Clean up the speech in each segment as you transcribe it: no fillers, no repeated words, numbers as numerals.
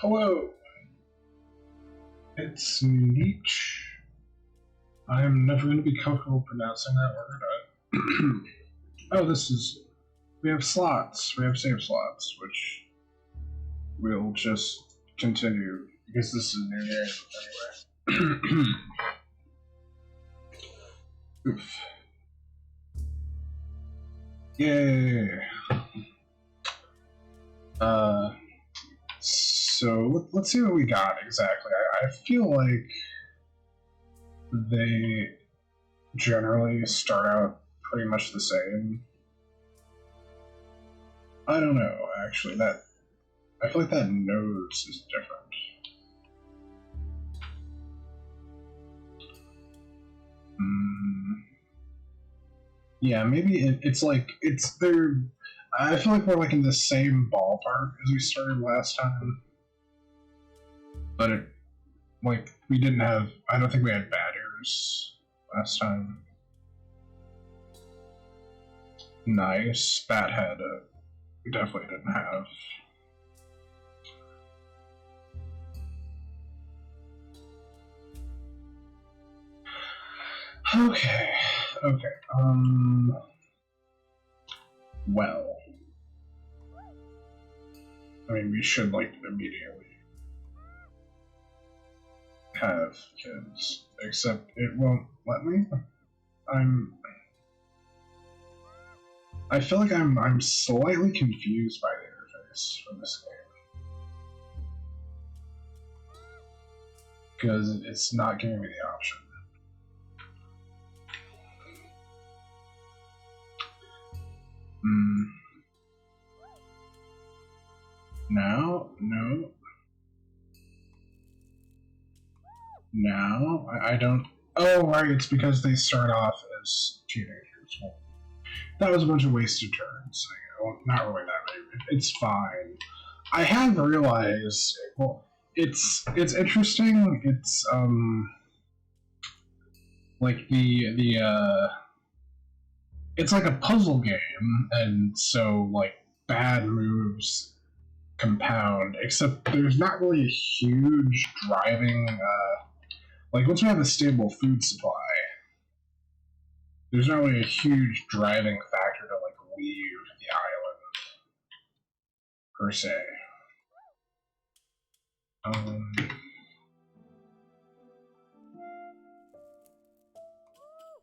Hello, it's Nietzsche. I am never going to be comfortable pronouncing that word. Oh, this is. We have slots. We have save slots, which we'll just continue because this is near the end anyway. Oof. Yay. So let's see what we got exactly. I feel like they generally start out pretty much the same. I don't know, actually. I feel like that nose is different. Yeah, maybe it's like it's there. I feel like we're like in the same ballpark as we started last time, but we didn't have. I don't think we had bad ears last time. Nice. Bathead, we definitely didn't have. Okay. Well. I mean, we should, immediately have kids. Except it won't let me. I feel like I'm slightly confused by the interface for this game. Because it's not giving me the option. No, I don't. Oh, right, it's because they start off as teenagers. Well, that was a bunch of wasted turns. Well, not really that many. It's fine. I have realized. Well, it's interesting. It's like it's like a puzzle game, and so bad moves compound. Except there's not really a huge driving. Once we have a stable food supply, there's not really a huge driving factor to leave the island per se.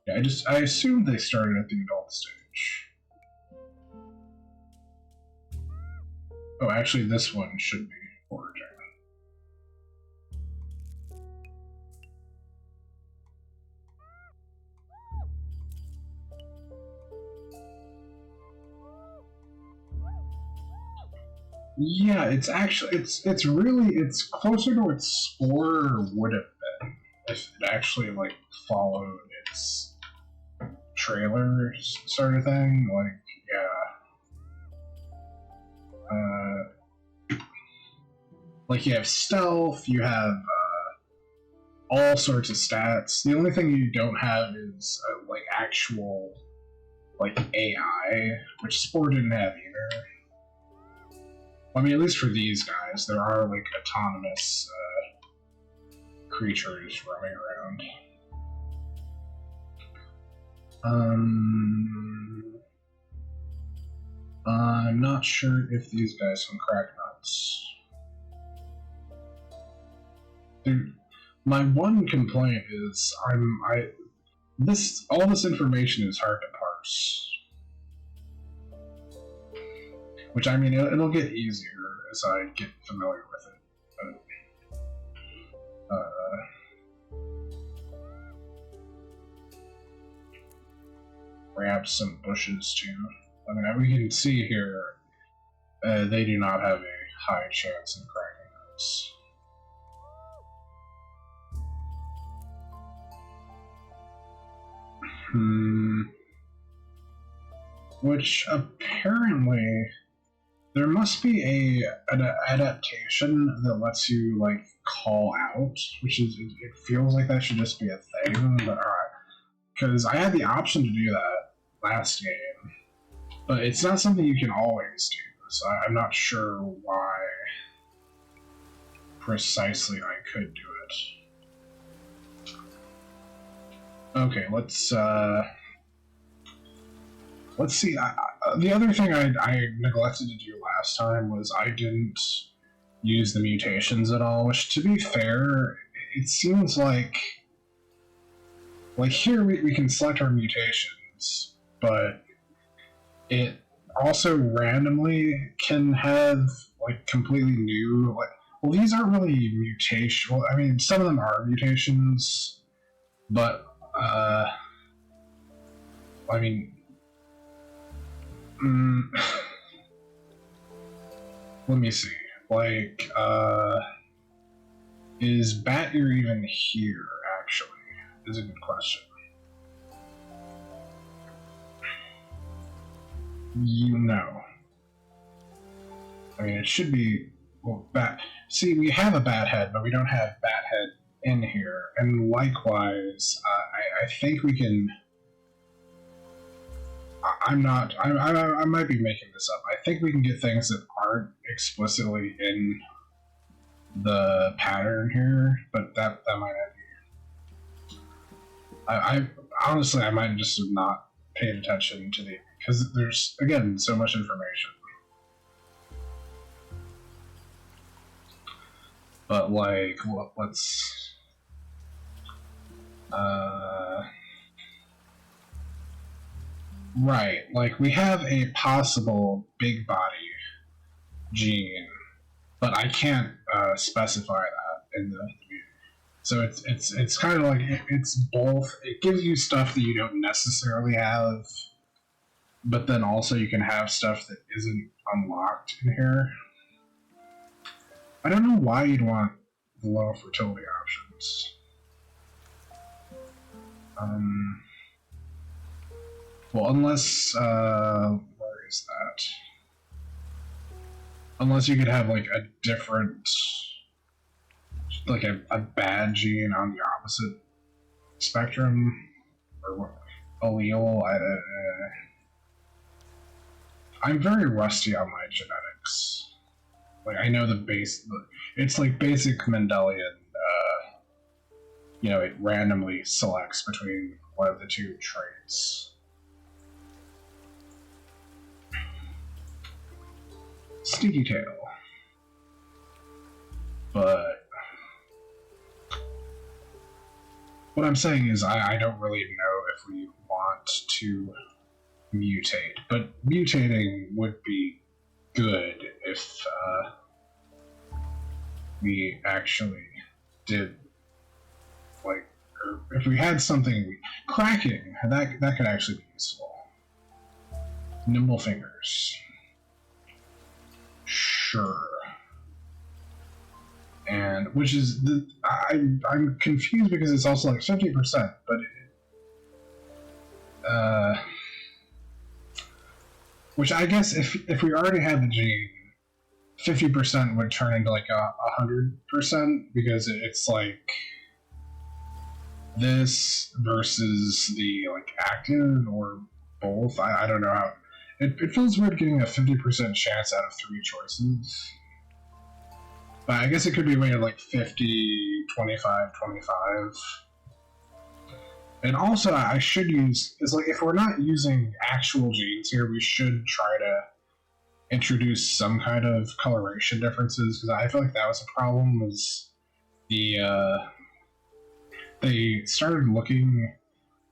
Yeah, I assumed they started at the adult stage. Oh, actually, this one should be foraging. Yeah, it's actually it's closer to what Spore would have been if it actually followed its trailer sort of thing. You have stealth, you have all sorts of stats. The only thing you don't have is actual AI, which Spore didn't have either. I mean, at least for these guys, there are autonomous creatures roaming around. I'm not sure if these guys can crack nuts. Dude, my one complaint is all this information is hard to parse. Which, I mean, it'll get easier as I get familiar with it. Grab some bushes too. I mean, we can see here, they do not have a high chance of cracking those. Which apparently there must be an adaptation that lets you call out, which is it feels like that should just be a thing. But alright, because I had the option to do that last game, but it's not something you can always do. So I'm not sure why precisely I could do it. Okay, let's see. The other thing I neglected to do last time was I didn't use the mutations at all, which, to be fair, it seems like here we can select our mutations, but it also randomly can have like completely new well, these aren't really mutation. Well, I mean, some of them are mutations, but I mean, let me see. Like, is Bat Ear even here? Actually, is a good question. You know. I mean, it should be. Well, See, we have a Bat Head, but we don't have Bat Head in here. And likewise, I think we can. I'm not. I might be making this up. I think we can get things that aren't explicitly in the pattern here, but that might not be. I honestly, I might just have not paid attention to the, because there's, again, so much information. But like, let's right, like we have a possible big body gene, but I can't specify that in the so it's kind of like it's both. It gives you stuff that you don't necessarily have, but then also you can have stuff that isn't unlocked in here. I don't know why you'd want low fertility options. Well, unless where is that? Unless you could have like a different, like a bad gene on the opposite spectrum, or what, allele. I'm very rusty on my genetics. Like, I know the base. It's like basic Mendelian. You know, it randomly selects between one of the two traits. Sneaky tail. But what I'm saying is I don't really know if we want to mutate, but mutating would be good if we actually did, like, or if we had something cracking, that could actually be useful. Nimble fingers. Sure. And which is I'm confused because it's also like 50%, but which I guess if we already had the gene, 50% would turn into like 100% because it's like this versus the like active or both. I don't know how it feels weird getting a 50% chance out of 3 choices. But I guess it could be weighted like 50, 25, 25. And also, I should use, is like, if we're not using actual genes here, we should try to introduce some kind of coloration differences, because I feel like that was a problem, was they started looking,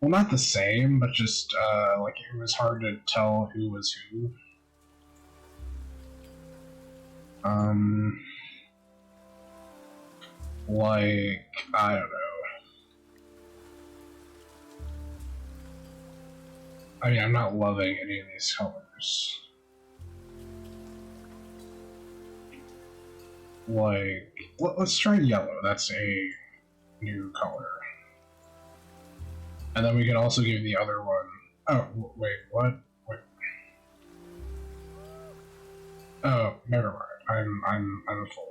well, not the same, but just, like, it was hard to tell who was who. Like, I don't know. I mean, I'm not loving any of these colors. Like, let's try yellow. That's a new color. And then we can also give the other one. Oh, wait, what? Wait. Oh, never mind. I'm a fool.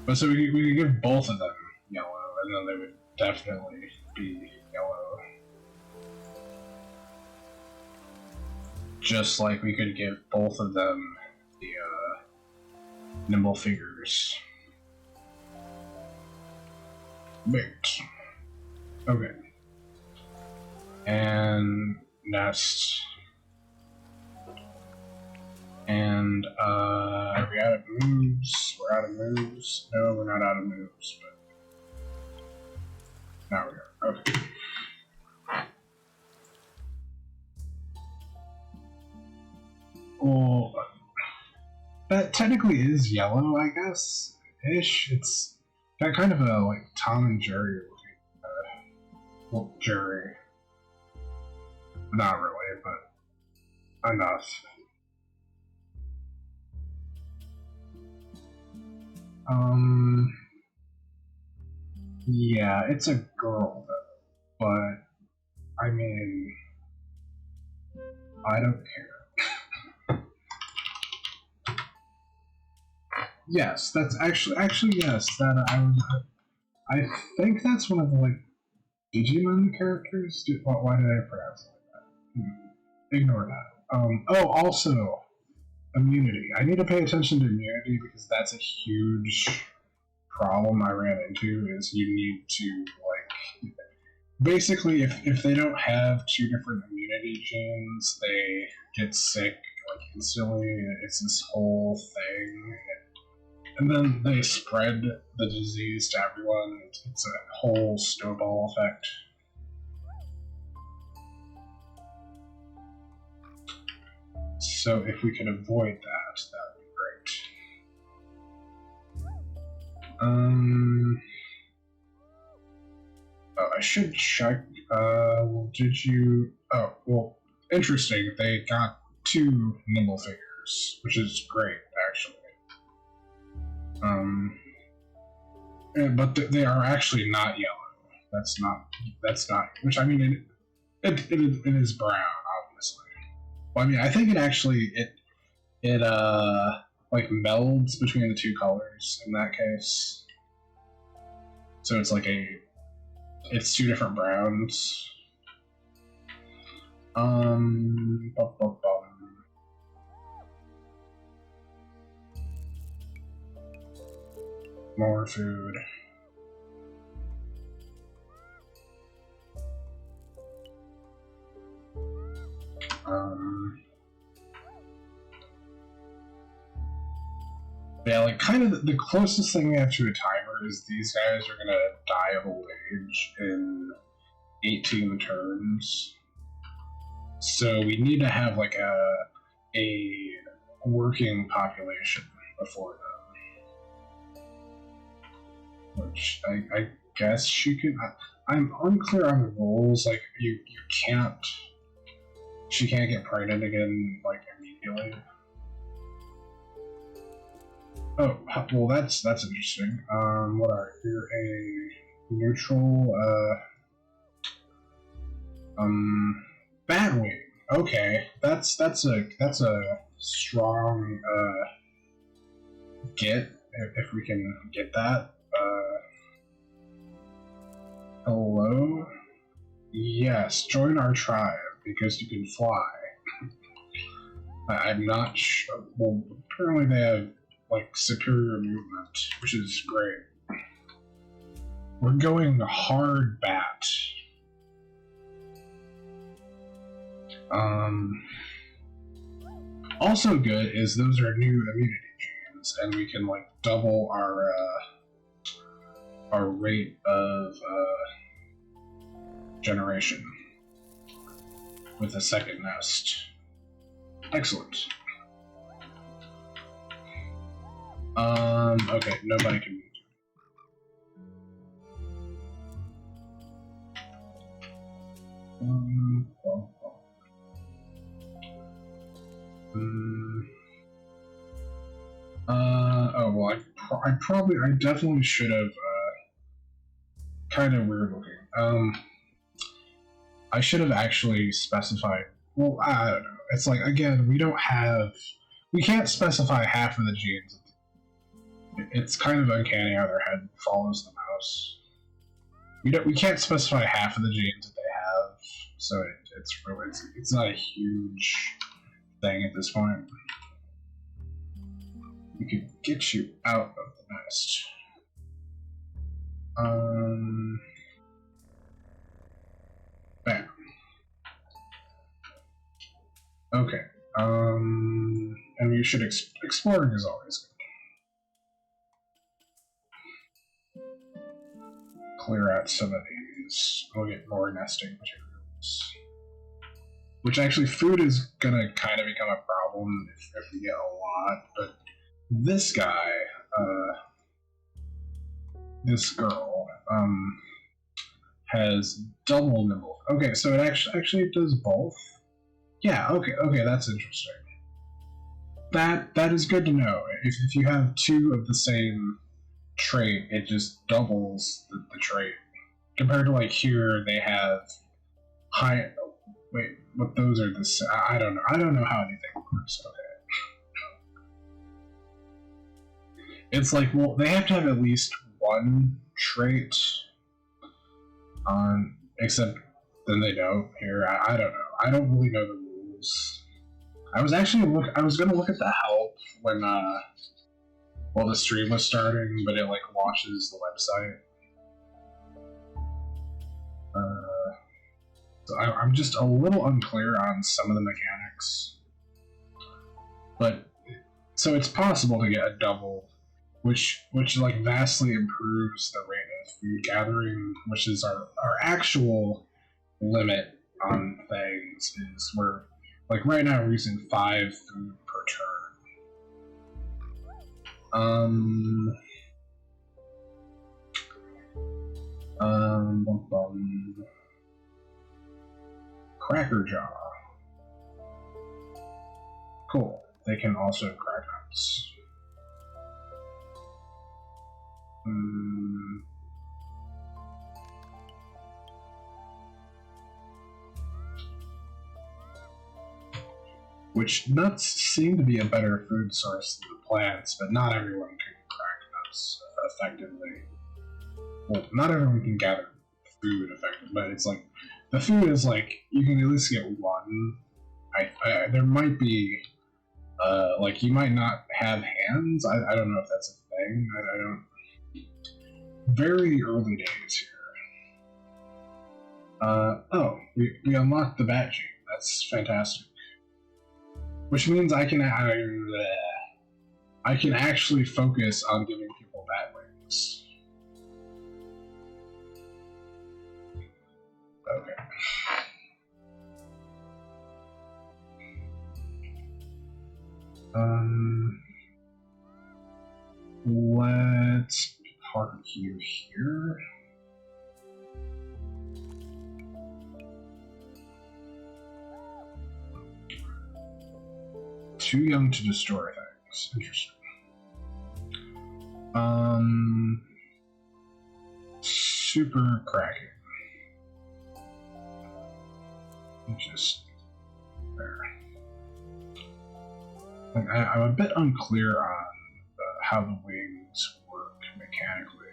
But so we could give both of them yellow, and then they would definitely be yellow. Just like we could give both of them the nimble fingers. Mate. Okay. And nest. And are we out of moves? We're out of moves. No, we're not out of moves, but now we are. Okay. Well, that technically is yellow, I guess. Ish. It's got kind of a like Tom and Jerry looking. Well, Jerry. Not really, but enough. Yeah, it's a girl though, but I mean, I don't care. Yes, that's actually yes. That I think that's one of the like Digimon characters. Why did I pronounce it like that? Ignore that. Oh, also immunity. I need to pay attention to immunity because that's a huge problem I ran into. Is you need to like basically if they don't have two different immunity genes, they get sick like instantly. It's this whole thing. And then they spread the disease to everyone. It's a whole snowball effect. So if we could avoid that, that would be great. Oh, I should check. Well, did you? Oh, well, interesting. They got two nimble figures, which is great, actually. But they are actually not yellow. That's not. Which I mean, it is brown, obviously. Well, I mean, I think it actually it like melds between the two colors in that case. So it's like it's two different browns. Bum, bum, bum. More food. Yeah, like kind of the closest thing we have to a timer is these guys are gonna die of old age in 18 turns. So we need to have like a working population before them. Which I guess she could. I'm unclear on the rules. Like you can't. She can't get pregnant again like immediately. Oh well, that's interesting. What are you're a neutral? Batwing. Okay, that's a strong get if we can get that. Hello. Yes, join our tribe because you can fly. I'm not sure. Well, apparently they have like superior movement, which is great. We're going hard bat. Also good is those are new immunity genes, and we can like double our rate of generation with a second nest. Excellent. Okay, nobody can. Oh well, I definitely should have. Kind of weird looking. I should have actually specified. Well, I don't know. It's like again, we can't specify half of the genes. It's kind of uncanny how their head follows the mouse. We can't specify half of the genes that they have, so it's not a huge thing at this point. We could get you out of the nest. Bam. Okay. And you should exploring is always good. Clear out some of these. We'll get more nesting materials. Which actually, food is gonna kind of become a problem if we get a lot. But this guy, this girl, has double nimble. Okay, so it actually does both. Yeah. Okay, that's interesting. That is good to know. If you have two of the same trait, it just doubles the trait. Compared to like here, they have high. Wait, but those are the. I don't know. I don't know how anything works. Okay. It's like, well, they have to have at least one trait on, except then they don't. Here, I don't know. I don't really know the rules. I was gonna look at the help when while the stream was starting, but it like launches the website. So I'm just a little unclear on some of the mechanics, but so it's possible to get a double, which like vastly improves the rate of food gathering, which is our actual limit on things. Is we're like right now we're using 5 food per turn. Cracker Jaw. Cool. They can also crack nuts. Which nuts seem to be a better food source than the plants, but not everyone can crack nuts effectively. Well, not everyone can gather food effectively, but it's like the food is like you can at least get one. There might be like you might not have hands. I don't know if that's a thing. I don't. Very early days here. Oh, we unlocked the bat gene. That's fantastic. Which means I can actually focus on giving people bat wings. Okay. Let's park you here. Too young to destroy things. Interesting. Super cracking. Just there. Like, I'm a bit unclear on how the wings work mechanically.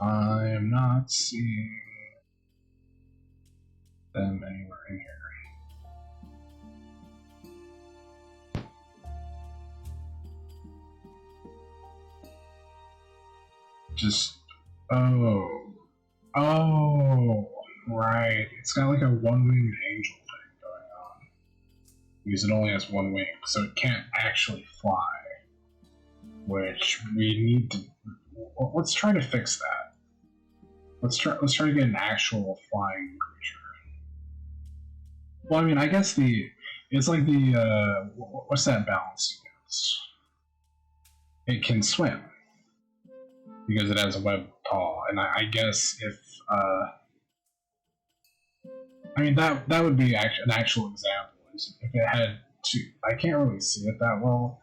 I am not seeing them anywhere in here. Just oh, right. It's got like a one-winged angel thing going on because it only has one wing, so it can't actually fly. Which we need to. Let's try to fix that. Let's try to get an actual flying creature. Well, I mean, I guess it's like the what's that balance against? It can swim because it has a web paw, and I guess if I mean that would be an actual example. Is if it had two. I can't really see it that well.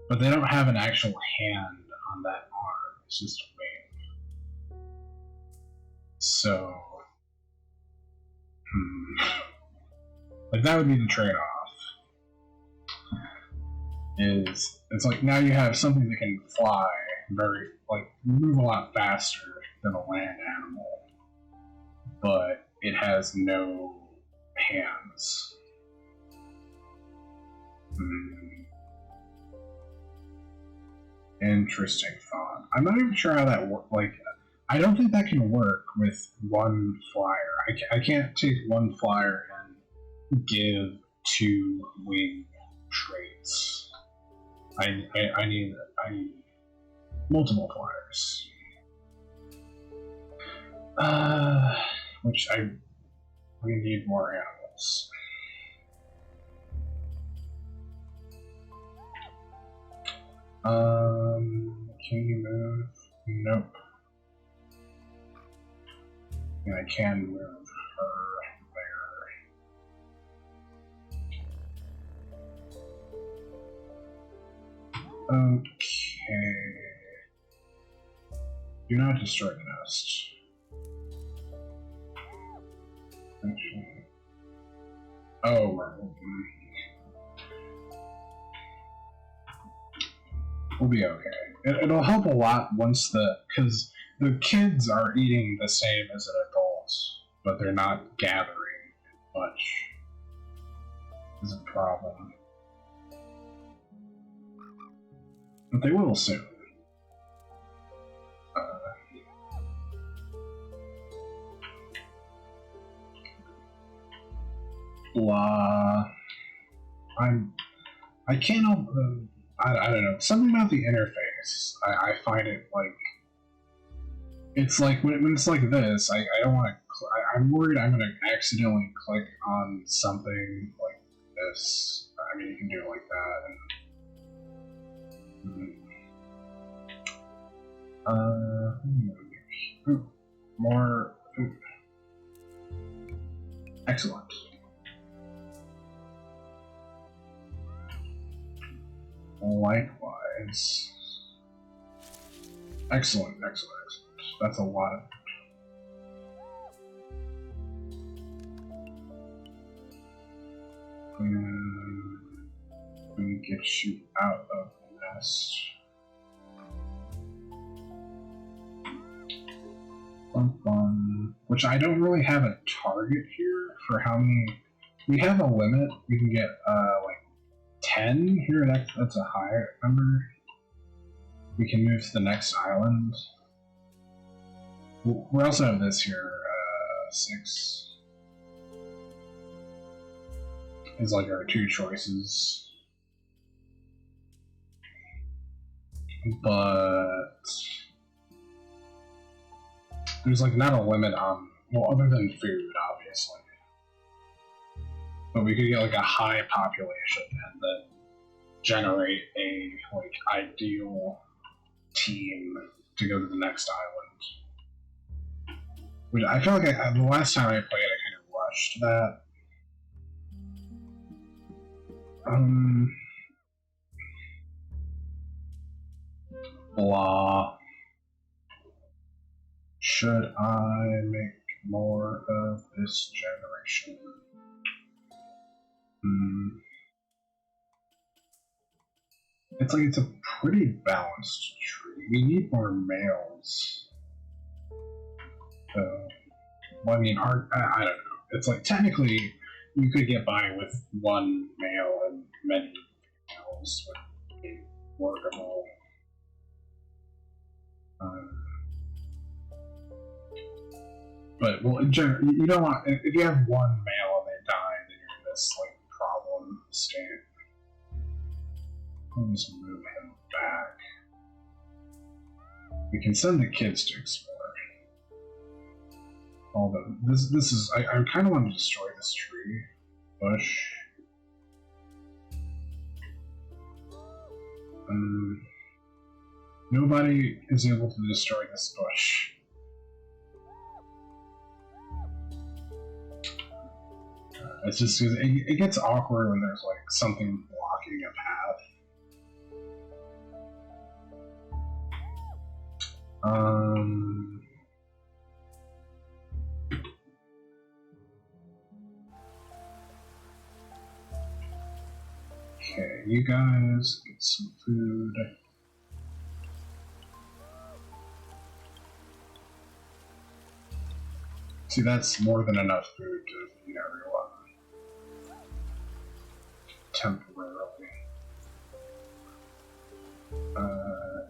But they don't have an actual hand on that arm. It's just a wing. So, like that would be the trade-off. It's like now you have something that can fly move a lot faster than a land animal, but it has no hands. Hmm. Interesting thought. I'm not even sure how that works. Like, I don't think that can work with one flyer. I can't take one flyer and give two wing traits. I need multiple flyers. Which we need more animals. Can you move? Nope. And I can move her there. Okay. Do not destroy the nest. Actually. Oh, right. We'll be okay. It'll help a lot once because the kids are eating the same as an adult, but they're not gathering much. This is a problem. But they will soon. Blah. I can't help. I don't know. Something about the interface. I find it like. It's like when it's like this. I don't want to. I'm worried I'm going to accidentally click on something like this. I mean, you can do it like that. And, more food. Excellent. Likewise. Excellent. That's a lot of and get you out of the nest. Which I don't really have a target here for how many. We have a limit. We can get like 10 here. That's a higher number. We can move to the next island. We also have this here. 6 is like our 2 choices. But there's like not a limit on, well, other than food, obviously. But we could get like a high population and then generate a like ideal team to go to the next island. Which I feel like the last time I played, I kind of rushed that. Blah. Should I make more of this generation? It's like it's a pretty balanced tree. We need more males. Well, I mean, I don't know. It's like technically you could get by with one male and many females would be workable. But well, in general, you don't want if you have one male and they die, then you're in this like problem state. I'll just move him back. We can send the kids to explore. Although this is I kind of want to destroy this tree bush. Nobody is able to destroy this bush. It's just it gets awkward when there's like something blocking a path. Okay, you guys get some food. See, that's more than enough food to feed everyone. temporarily.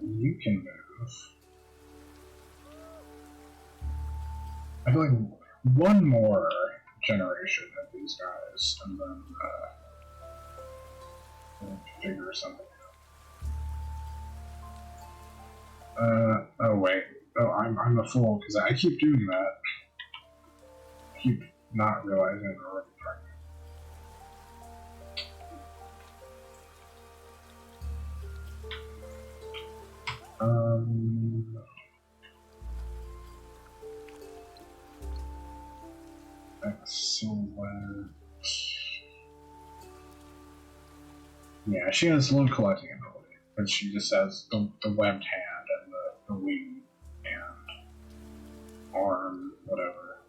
You can move. I feel like one more generation of these guys, and then we'll figure something out. Oh wait. Oh, I'm a fool because I keep doing that. I keep not realizing I'm already pregnant. Excellent. Yeah, she has low collecting ability, but she just has the webbed hand and the wing and arm, whatever.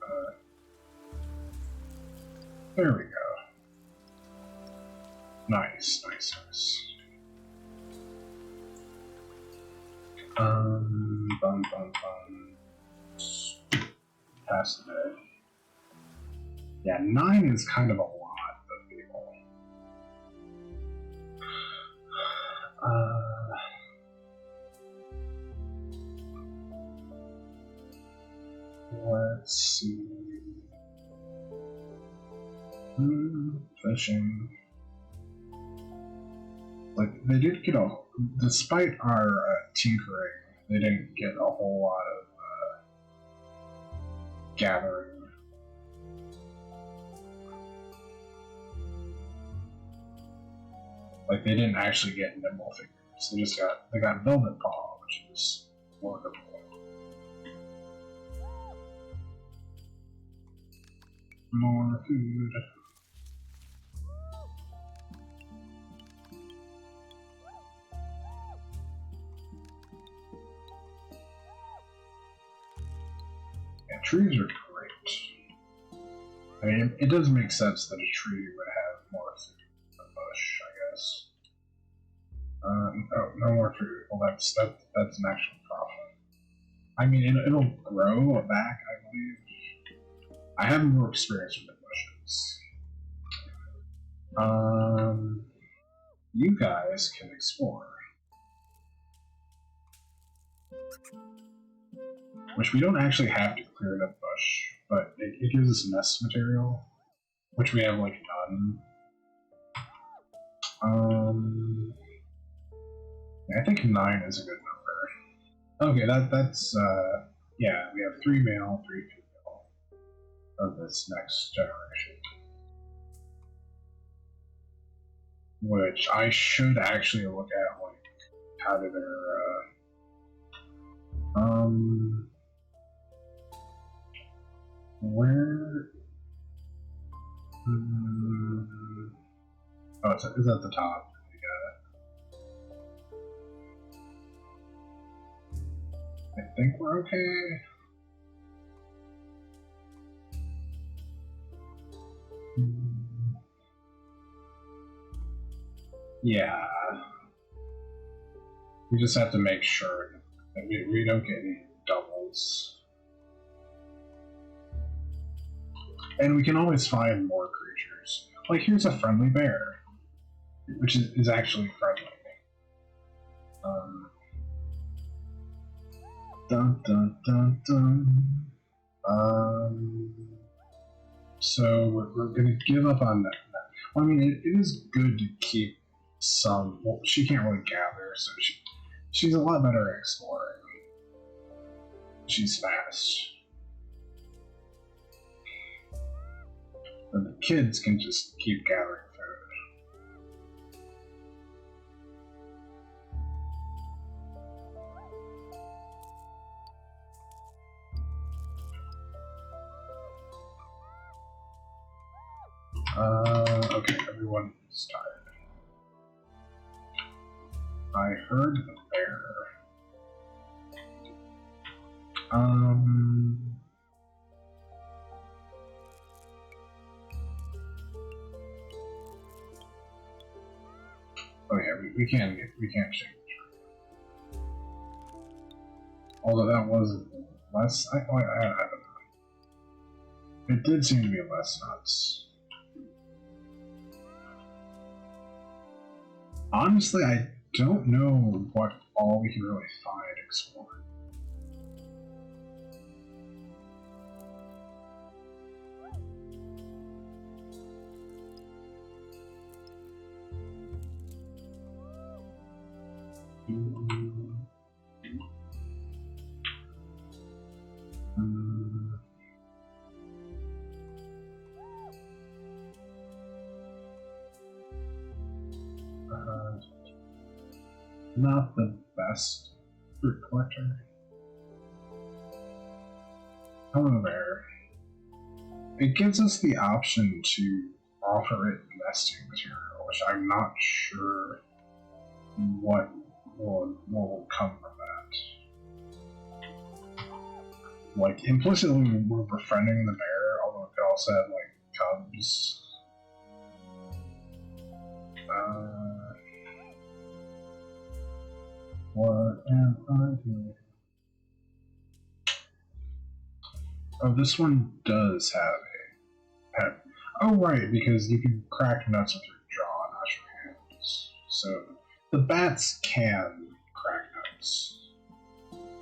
There we go. Nice. Bum. Pass the day. Yeah, 9 is kind of a lot of people. Let's see. Fishing. Like, they did get despite our tinkering, they didn't get a whole lot of gathering. Like, they didn't actually get nimble fingers. They got velvet paw, which is wonderful. More food. Yeah, trees are great. I mean, it does make sense that a tree would have more food than a bush, I guess. No more food. Well, that's an actual problem. I mean, it'll grow back, I believe. I have more experience with the bushes. You guys can explore. Which we don't actually have to clear the bush, but it gives us nest material, which we have like none. I think 9 is a good number. Okay, that's yeah, we have 3 male, 3 female of this next generation. Which I should actually look at, like, how do their where oh, it's at the top. I think we're okay. Yeah. We just have to make sure that we don't get any doubles. And we can always find more creatures. Like, here's a friendly bear, which is actually friendly. So we're gonna give up on that. Well, I mean, it is good to keep some. Well, she can't really gather, so she's a lot better at exploring. She's fast. And the kids can just keep gathering food. Okay, everyone is tired. I heard the bear. Oh yeah, we can't change. Although that was less, I don't know. It did seem to be less nuts. Honestly, I don't know what all we can really find exploring. Not the best fruit collector. However, it gives us the option to offer it nesting material, which I'm not sure what will come from that. Like, implicitly, we're befriending the bear, although it could also have, like, cubs. What am I doing? Oh, this one does have a pet. Oh, right, because you can crack nuts with your jaw, not your hands. So the bats can crack nuts.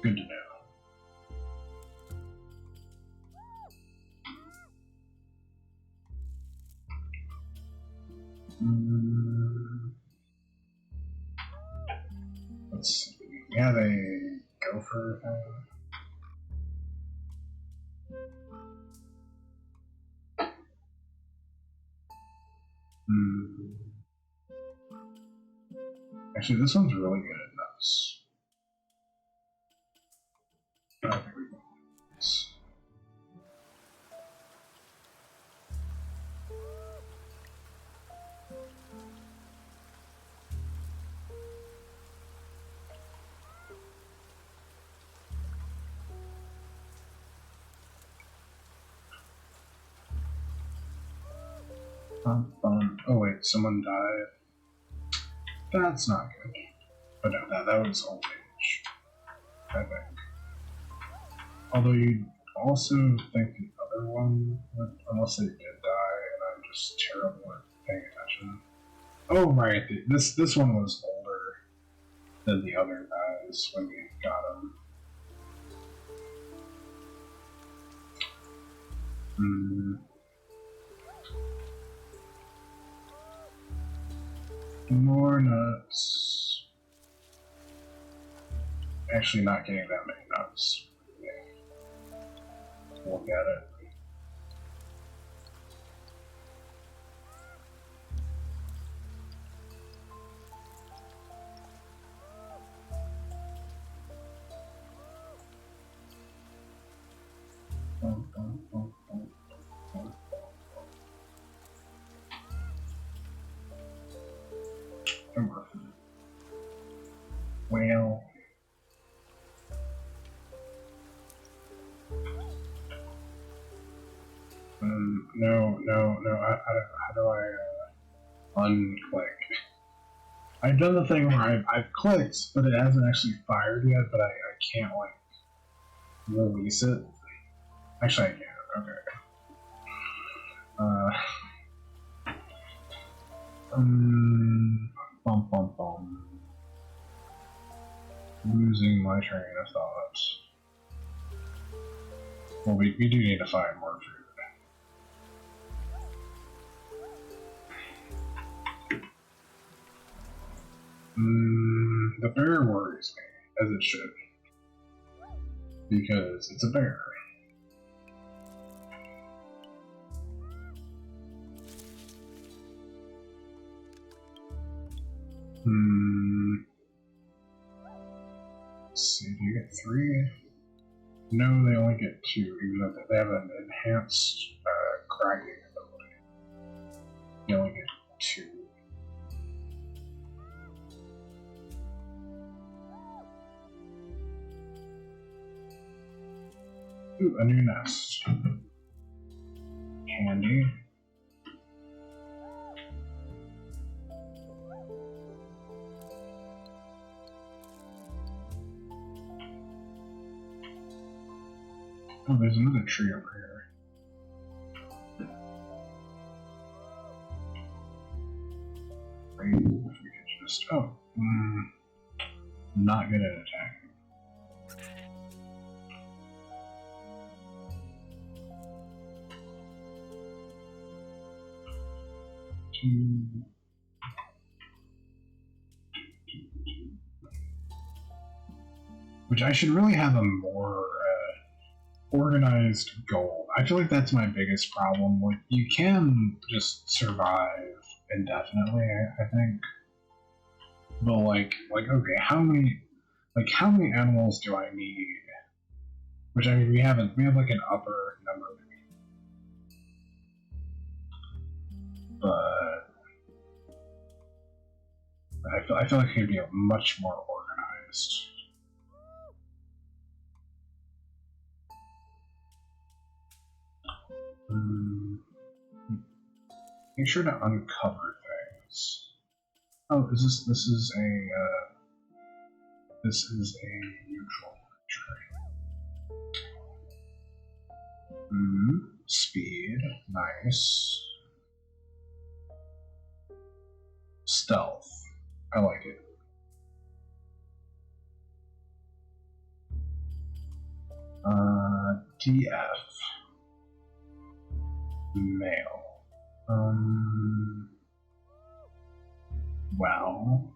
Good to know. Let's see. We have a gopher thing. Actually, this one's really good at nuts. I think we can do this. Oh wait, someone died. That's not good. But no, that was old age, I think. Although you'd also think the other one would, unless they did die, and I'm just terrible at paying attention. Oh right, this one was older than the other guys when we got them. More nuts. Actually, not getting that many nuts. Look at it. Well, no. How do I unclick? I've done the thing where I've clicked, but it hasn't actually fired yet. But I can't like release it. Actually, I can. Okay. Bum bum. Losing my train of thought. Well, we do need to find more food. The bear worries me, as it should. Because it's a bear. Let's see, do you get 3? No, they only get 2, even though they have an enhanced cracking ability. You only get 2. Ooh, a new nest. Handy. Oh, there's another tree over here. Maybe if we could just not good at attacking. Which I should really have a more organized goal. I feel like that's my biggest problem. Like, you can just survive indefinitely, I think. But like okay, how many animals do I need? Which, I mean, we have like an upper number, but I feel like it could be much more organized. Make sure to uncover things. Oh, this is a neutral tree. Speed, nice. Stealth, I like it. DF, male. Well,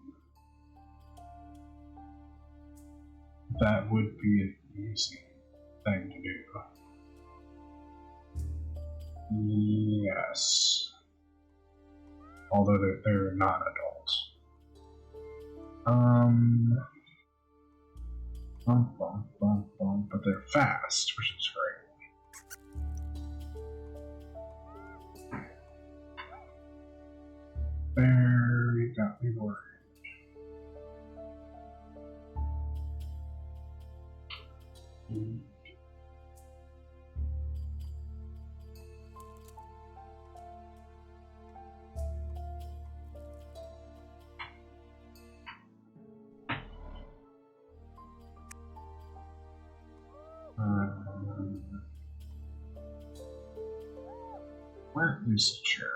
that would be an easy thing to do. Yes. Although they're not adults. But they're fast, which is great. There, you got me worried. Where is Jerry?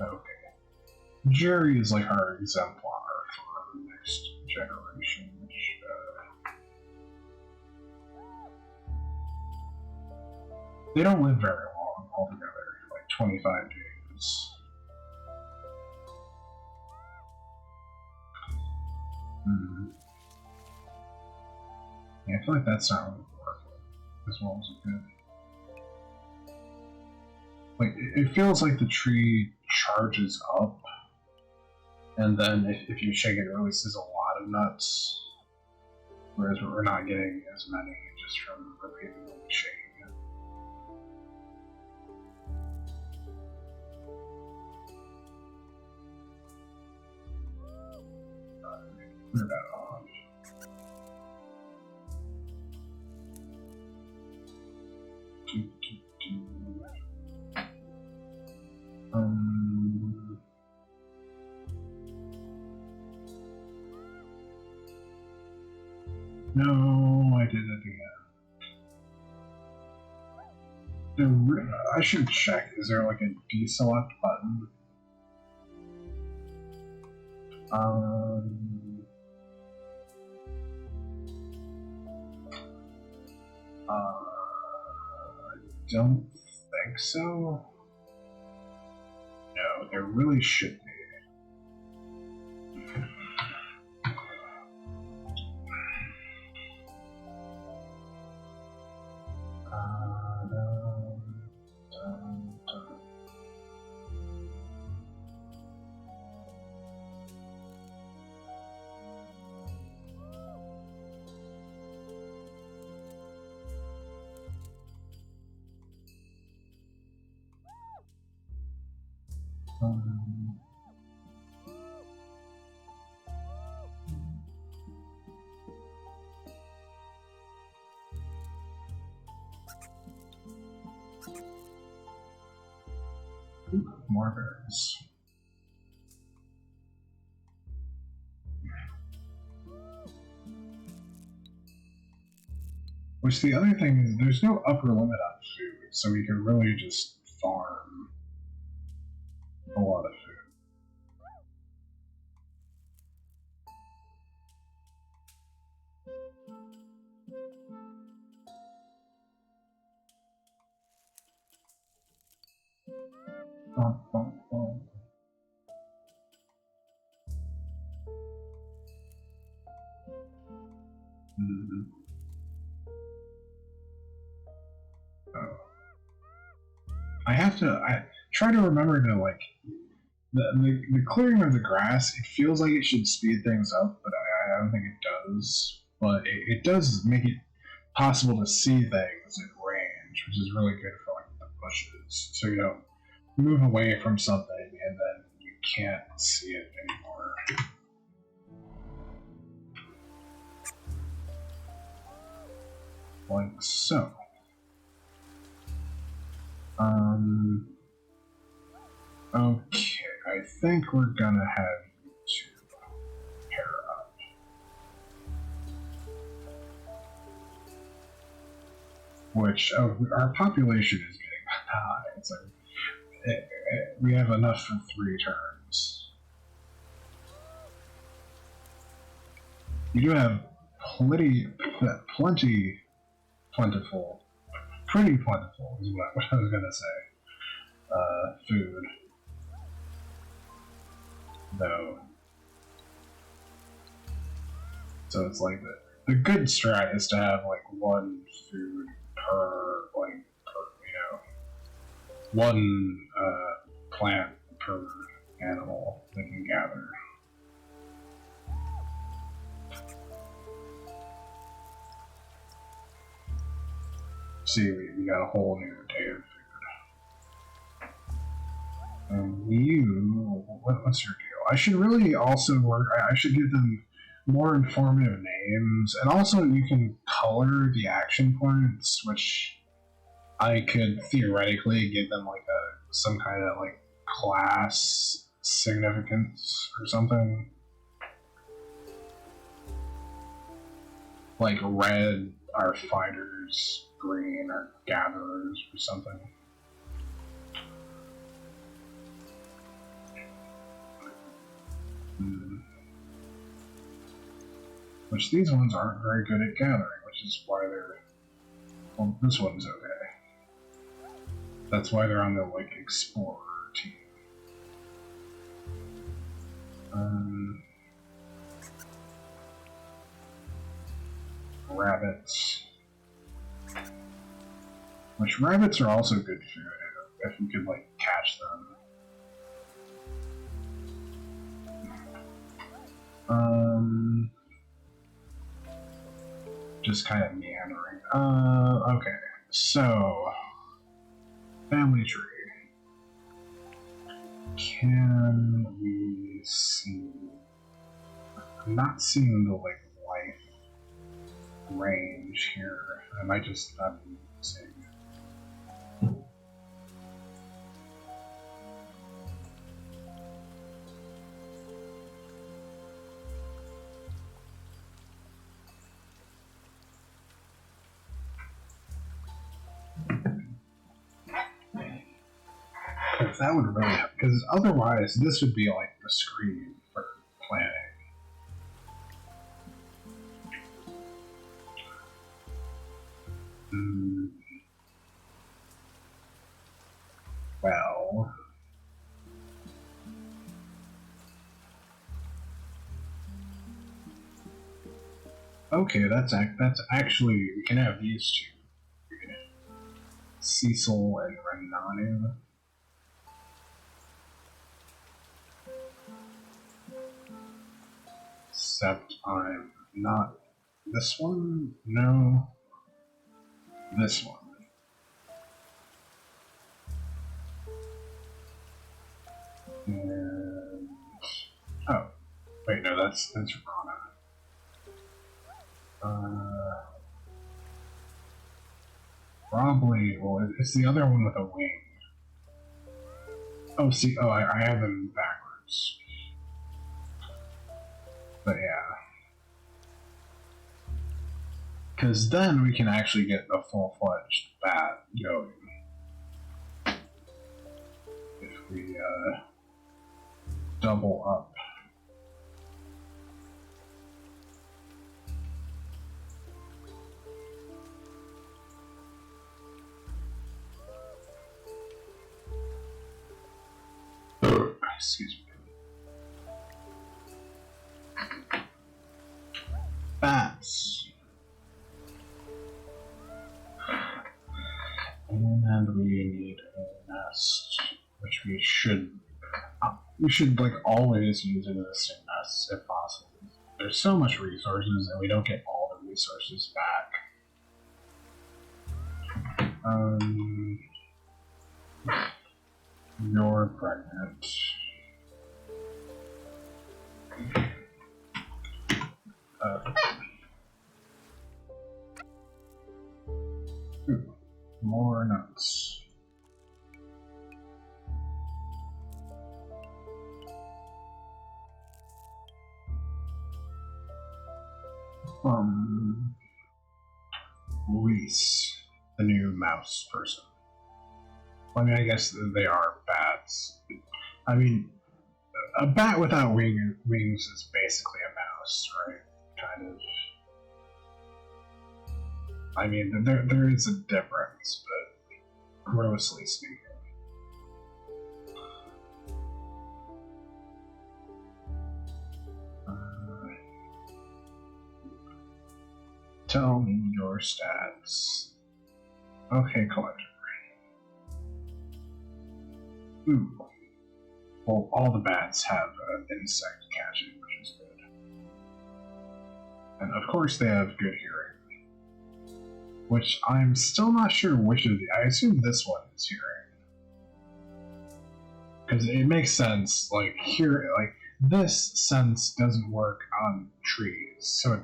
Okay. Jerry is like our exemplar for the next generation, which, they don't live very long altogether, like 25 days. Yeah, I feel like that's not really working as well as it could. Like, it feels like the tree charges up, and then if you shake it, it releases a lot of nuts, whereas we're not getting as many just from repeatedly shaking it. Clear that off. No, I did it again. I should check. Is there like a deselect button? I don't think so. No, there really should be. More berries. Which, the other thing is, there's no upper limit on food, so we can really just farm a lot of food. Bum, bum, bum. Mhm. Oh. I try to remember to like the clearing of the grass. It feels like it should speed things up, but I don't think it does. But it does make it possible to see things at range, which is really good for like the bushes. So you don't move away from something and then you can't see it anymore. Like so. Okay, I think we're gonna have you two pair up. Which, our population is getting high. It's like, we have enough for 3 turns. You do have plenty plentiful, pretty plentiful is what I was gonna say. Food, though. So it's like the good strat is to have like one food per one plant per animal that can gather. See, we got a whole new day of food. And what's your deal? I should really also work. I should give them more informative names, and also you can color the action points, which I could theoretically give them like some kind of like class significance or something. Like red are fighters, green are gatherers or something. Which these ones aren't very good at gathering, which is why they're. Well, this one's okay. That's why they're on the like explorer team. Rabbits. Which rabbits are also good food if you could like catch them. Just kind of meandering. Okay. So, family tree. Can we see? I'm not seeing the like life range here. I might just not be seeing it. Because that would really help. Because otherwise, this would be like the screen for planning. Well. Okay, that's actually, we can have these two. We can have Cecil and Renanu. Except I'm not this one? No. This one. And oh, wait, no, that's Rana. Probably. Well, it's the other one with a wing. Oh, see, I have them backwards. But yeah. Because then we can actually get a full-fledged bat going. If we double up. Excuse me. Bats. And we need a nest, which we should like always use existing nests if possible. There's so much resources and we don't get all the resources back. You're pregnant. More nuts. Reese, the new mouse person. I mean, I guess they are bats. I mean, a bat without wings is basically a mouse, right? Kind of. I mean, there is a difference, but grossly speaking. Tell me your stats. Okay, collector. Ooh. Well, all the bats have insect catching, which is good. And of course they have good hearing. Which I'm still not sure which of the... I assume this one is hearing. Because it makes sense, like, this sense doesn't work on trees, so it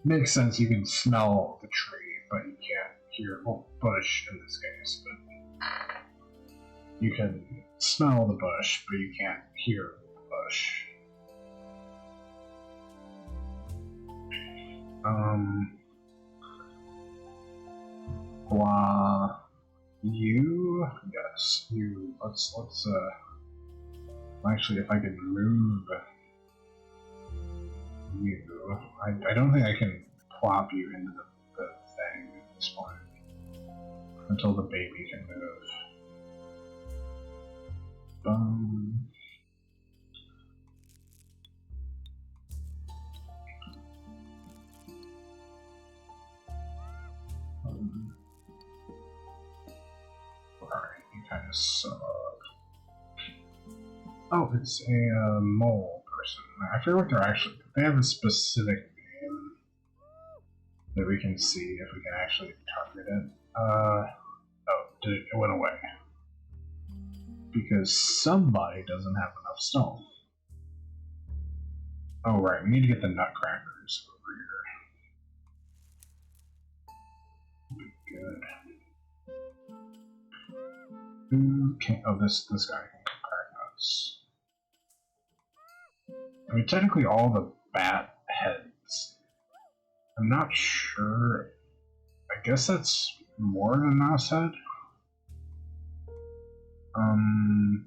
makes sense you can smell the tree, but you can't hear, well, bush in this case, but you can smell the bush, but you can't hear the bush. Yes, you, actually, if I can move you, I don't think I can plop you into the thing at this point, until the baby can move. Alright, you kind of suck. Oh, it's a mole person. I feel like they have a specific name that we can see if we can actually target it. Oh, it went away. Because somebody doesn't have enough stone. Oh, right, we need to get the nutcrackers over here. Good. Who can... Oh, this guy can crack nuts. I mean, technically all the bat heads. I'm not sure. I guess that's more than a mouse head.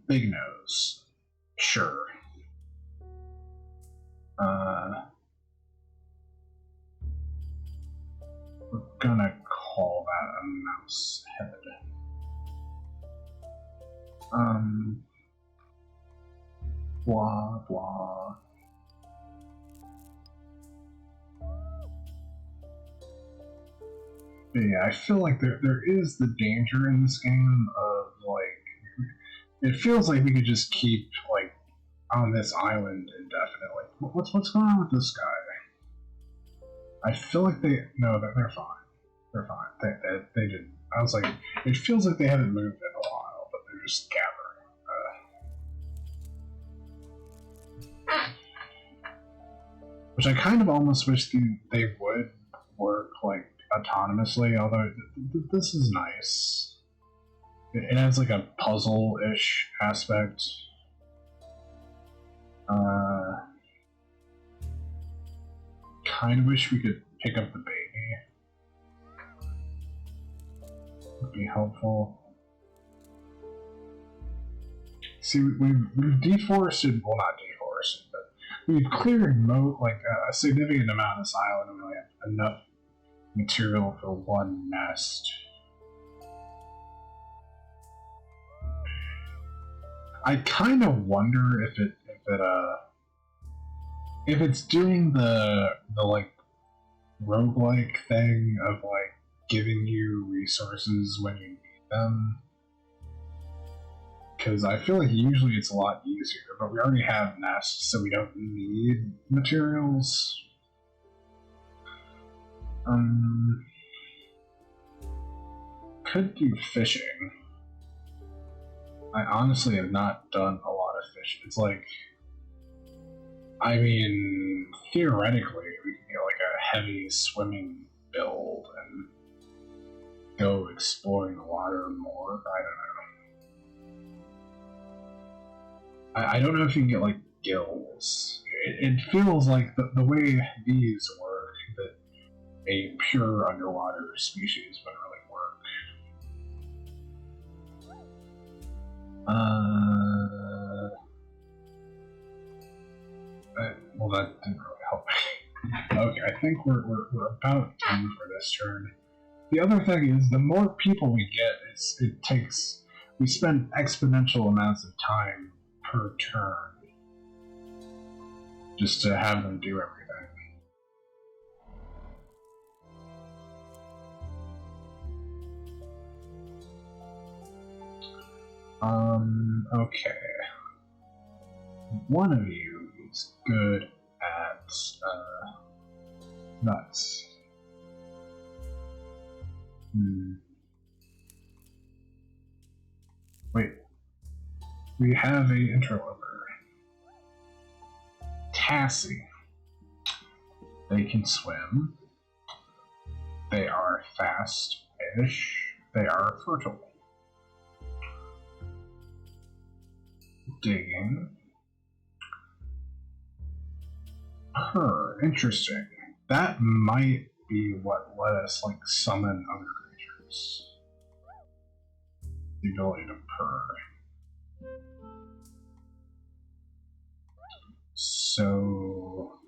Big nose. Sure. We're gonna call that a mouse head. Blah, blah. But yeah, I feel like there is the danger in this game of, like, it feels like we could just keep, like, on this island indefinitely. What's going on with this guy? I feel like they're fine. They're fine. They didn't. I was like, it feels like they haven't moved in a while, but they're just gathering. Which I kind of almost wish they would work, like, autonomously, although this is nice. It has, like, a puzzle-ish aspect. Kind of wish we could pick up the baby. Would be helpful. See, we've deforested, well, not deforested, but we've cleared a significant amount of this island, and we only have enough material for one nest. I kind of wonder if it's doing the like roguelike thing of like giving you resources when you need them. Because I feel like usually it's a lot easier, but we already have nests, so we don't need materials. Could do fishing. I honestly have not done a lot of fishing. It's like, I mean, theoretically, we can get like a heavy swimming build and go exploring the water more. I don't know if you can get like gills. It feels like the way these work that a pure underwater species wouldn't really work. Well, that didn't really help me. Okay, I think we're about done for this turn. The other thing is, the more people we get, we spend exponential amounts of time per turn just to have them do everything. Okay. One of you is good at nuts. Wait. We have a interloper. Tassie. They can swim. They are fast-ish. They are fertile. Digging. Interesting. That might be what let us like summon other creatures. The ability to purr. So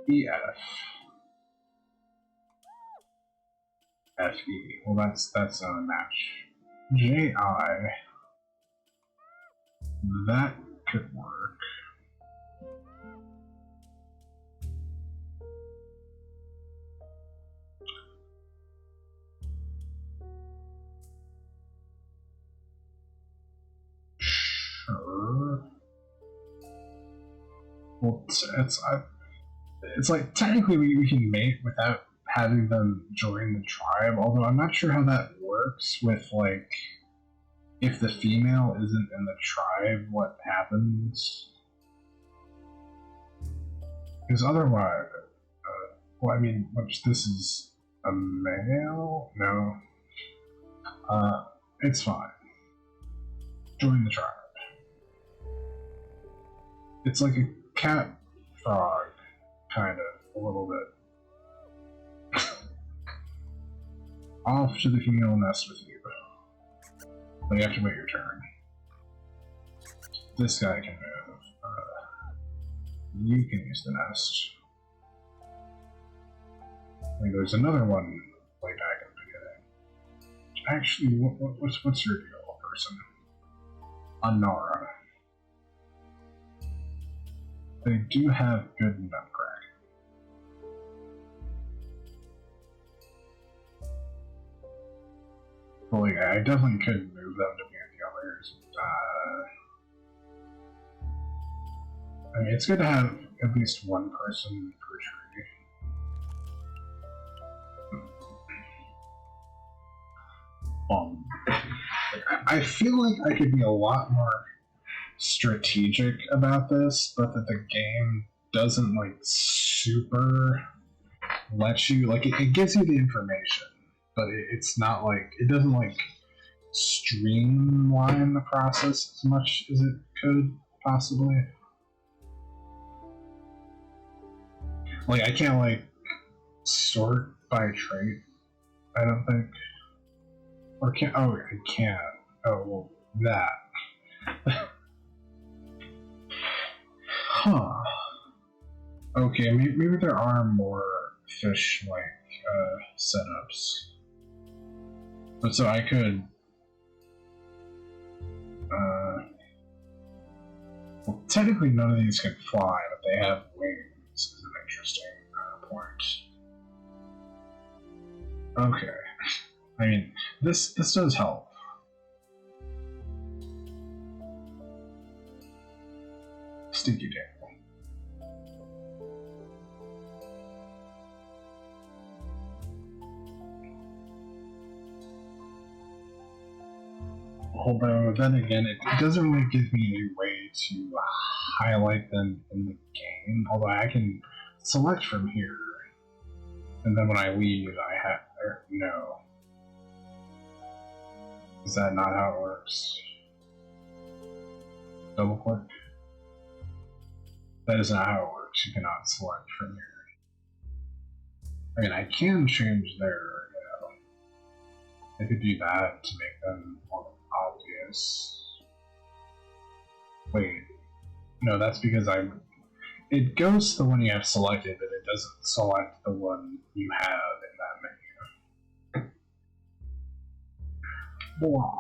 EF. FE. Well, that's not a match. JI. That could work. Sure. Well, it's like technically we can mate without having them join the tribe, although I'm not sure how that works with like if the female isn't in the tribe, what happens? Because otherwise, well, I mean, this is a male? No. It's fine. Join the tribe. It's like a cat frog, kind of, a little bit. Off to the female nest with you. But you have to wait your turn. This guy can move. You can use the nest. Like, there's another one way back in the beginning. Actually, what's your deal, person? Anara. They do have good nutcrack. Well, yeah, I definitely could move them to be the others. I mean, it's good to have at least one person per tree. I feel like I could be a lot more strategic about this, but that the game doesn't like super let you like it gives you the information, but it's not like it doesn't like streamline the process as much as it could possibly. Like I can't like sort by trait, I don't think. Or can oh I can. Oh well that. Huh. Okay, maybe there are more fish-like setups. But so I could technically none of these can fly, but they have wings. Is an interesting point. Okay. I mean, this does help. Stinky tail. Although, then again, it doesn't really give me a way to highlight them in the game. Although I can select from here, and then when I leave, I have no. Is that not how it works? Double click. That is not how it works. You cannot select from here. I mean, I can change there. I could do that to make them more obvious. Wait, no, that's because it goes to the one you have selected, but it doesn't select the one you have in that menu. Blah.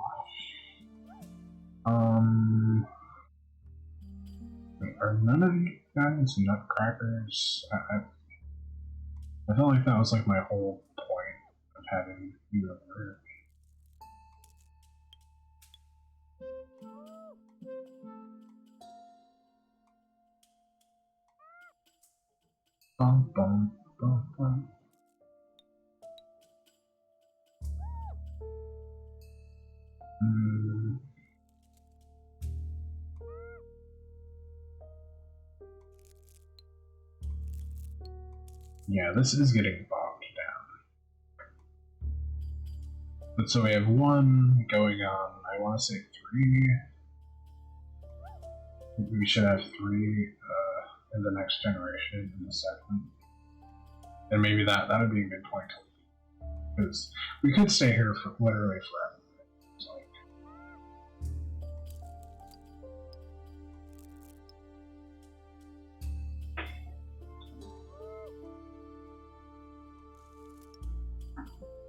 Are none of you guys nutcrackers? I felt like that was like my whole point of having you over here. Bum, bum, bum, bum. Yeah, this is getting bogged down. But so we have one going on, I want to say 3. We should have 3 in the next generation, in the second. And maybe that would be a good point to leave. Because we could stay here for literally forever.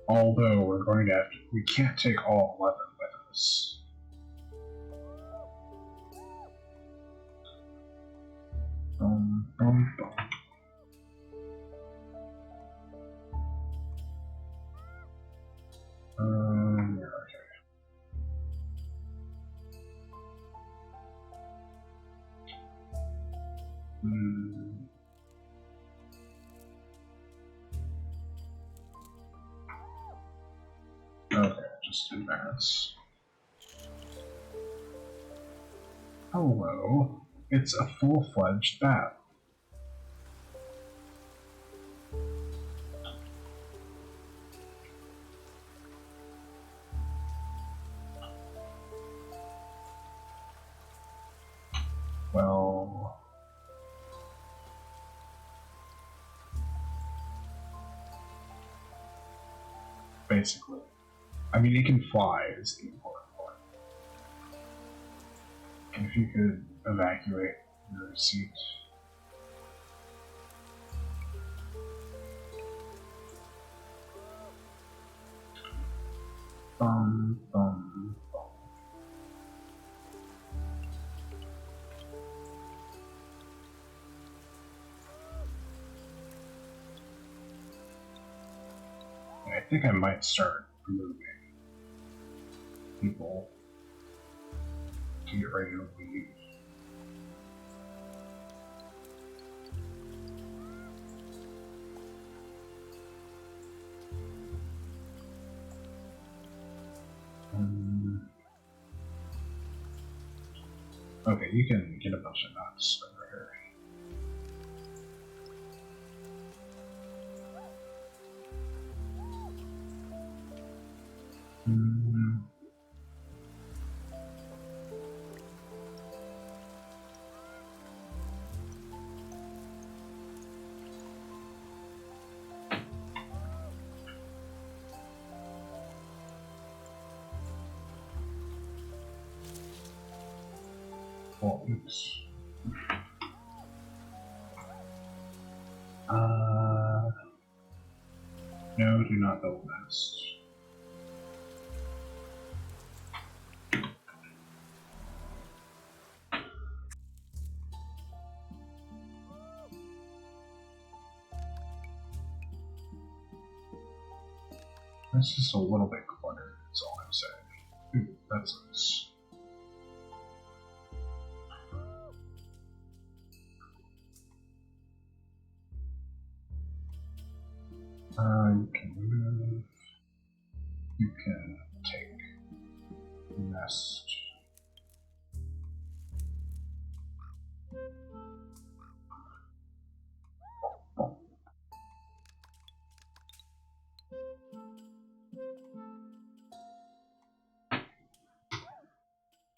Although we're going to have to, we can't take all 11 with us. Boom, boom, boom. Yeah, okay. Okay, just advance. Hello. It's a full-fledged bat. Well... basically. I mean, it can fly is the important part. And if you could evacuate your seat. Bum, bum, bum. I think I might start moving people to get ready to leave. Okay, you can get a bunch of nuts over here. Oh, oops. No, do not build nest. It's just a little bit cluttered, that's all I'm saying. Ooh, that's nice. You can move. You can take nest.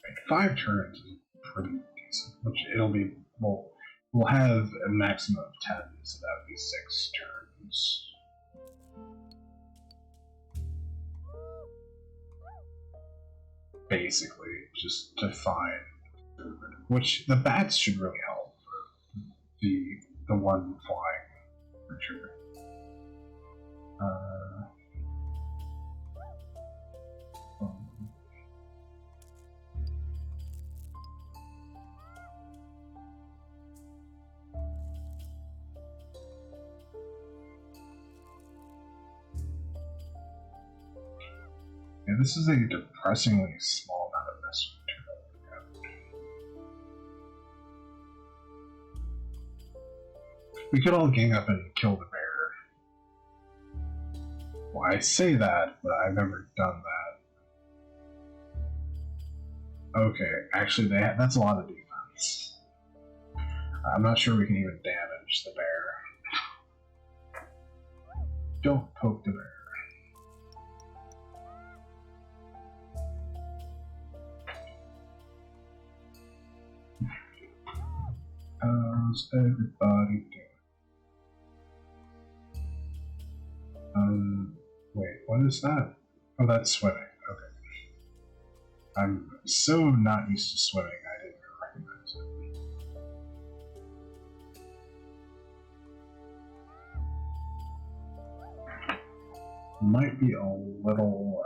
Right, 5 turns is pretty decent, which it'll be, we'll have a maximum of 10, so that would be 6 turns. Basically, just to find food, which the bats should really help for the one flying creature. Yeah, this is a depressingly small amount of nest material. We could all gang up and kill the bear. Well, I say that, but I've never done that. Okay, actually, that's a lot of defense. I'm not sure we can even damage the bear. Don't poke the bear. How's everybody doing? Wait, what is that? Oh, that's swimming. Okay. I'm so not used to swimming, I didn't even recognize it. Might be a little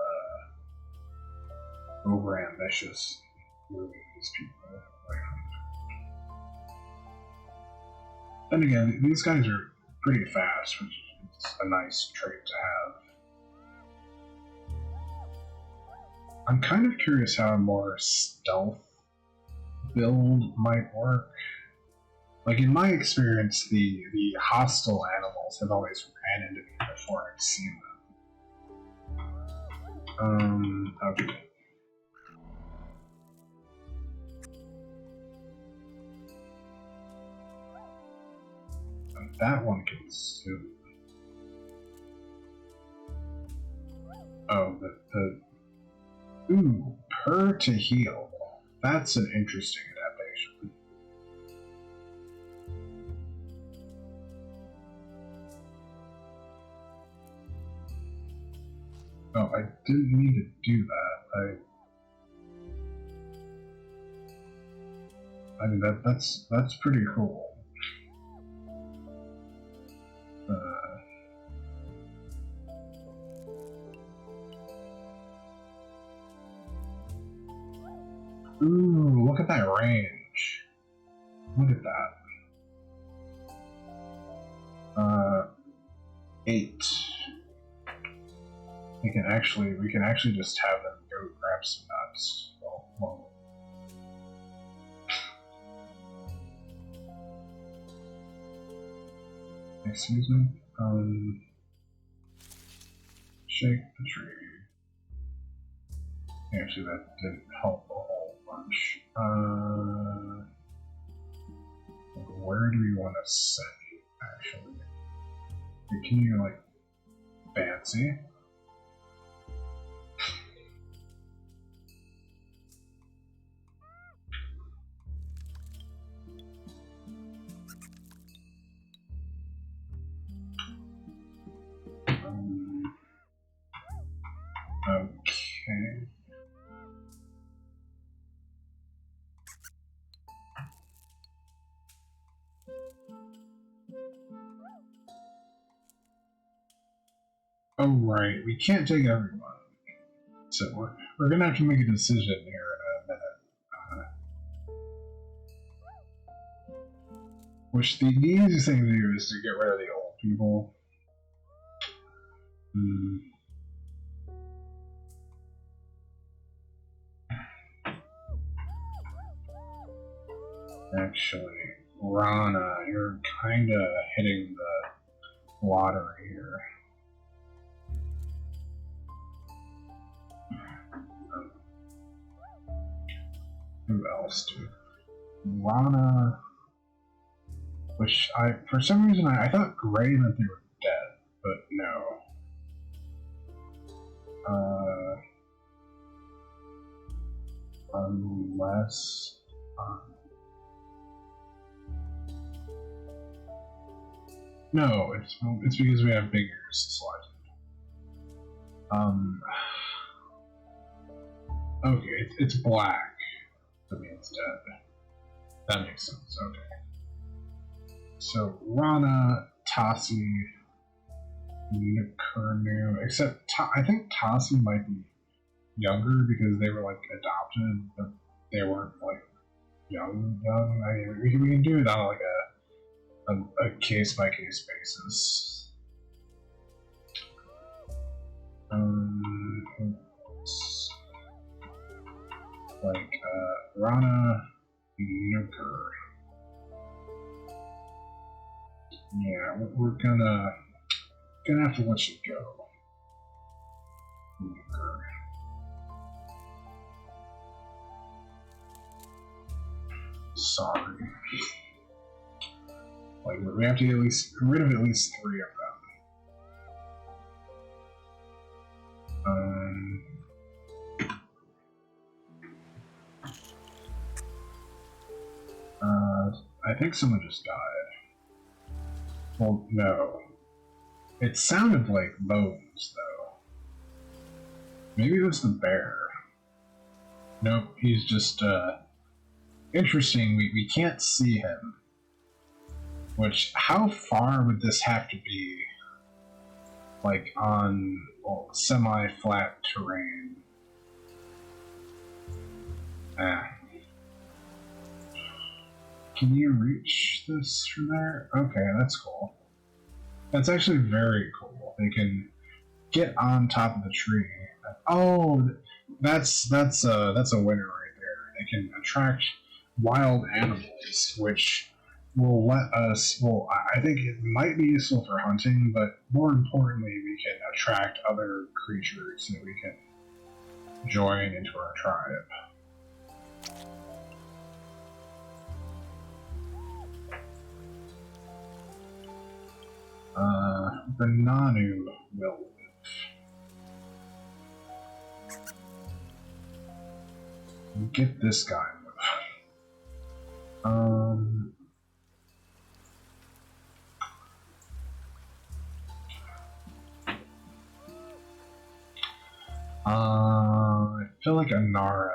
over-ambitious moving these people around. Then again, these guys are pretty fast, which is a nice trait to have. I'm kind of curious how a more stealth build might work. Like, in my experience, the hostile animals have always ran into me before I've seen them. Okay. That one can zoom. Oh, ooh, purr to heal. That's an interesting adaptation. Oh, I didn't mean to do that. I mean, that's pretty cool. Ooh, look at that range. Look at that. 8. We can actually just have them go grab some nuts. Well. Excuse me? Shake the tree. Actually, that didn't help a whole bunch. Where do we want to set it, actually? Can you, like, fancy? Okay. Oh, right. We can't take everyone. So we're gonna have to make a decision here in a minute. Which the easiest thing to do is to get rid of the old people. Actually, Rana, you're kind of hitting the lottery here. Who else, dude? Rana, which for some reason, I thought Gray meant they were dead, but no. Unless. No, it's because we have Big Ears selected. Okay, it's black. That means dead. That makes sense. Okay. So Rana, Tasi, Nukurnu, except I think Tasi might be younger because they were like adopted, but they weren't like young. I mean, we can do it on like a case by case basis. Like Rana Nuker. Yeah, we're gonna have to let you go. Nuker. Sorry. Like we have to get rid of at least 3 of them. I think someone just died. Well, no. It sounded like bones, though. Maybe it was the bear. Nope, he's just, interesting, we can't see him. Which, how far would this have to be? Like, on, well, semi-flat terrain. Can you reach this from there? Okay, that's cool. That's actually very cool. They can get on top of the tree. Oh, that's a winner right there. They can attract wild animals, which will let us. Well, I think it might be useful for hunting, but more importantly, we can attract other creatures that we can join into our tribe. The Nanu will live. Get this guy. I feel like Anara.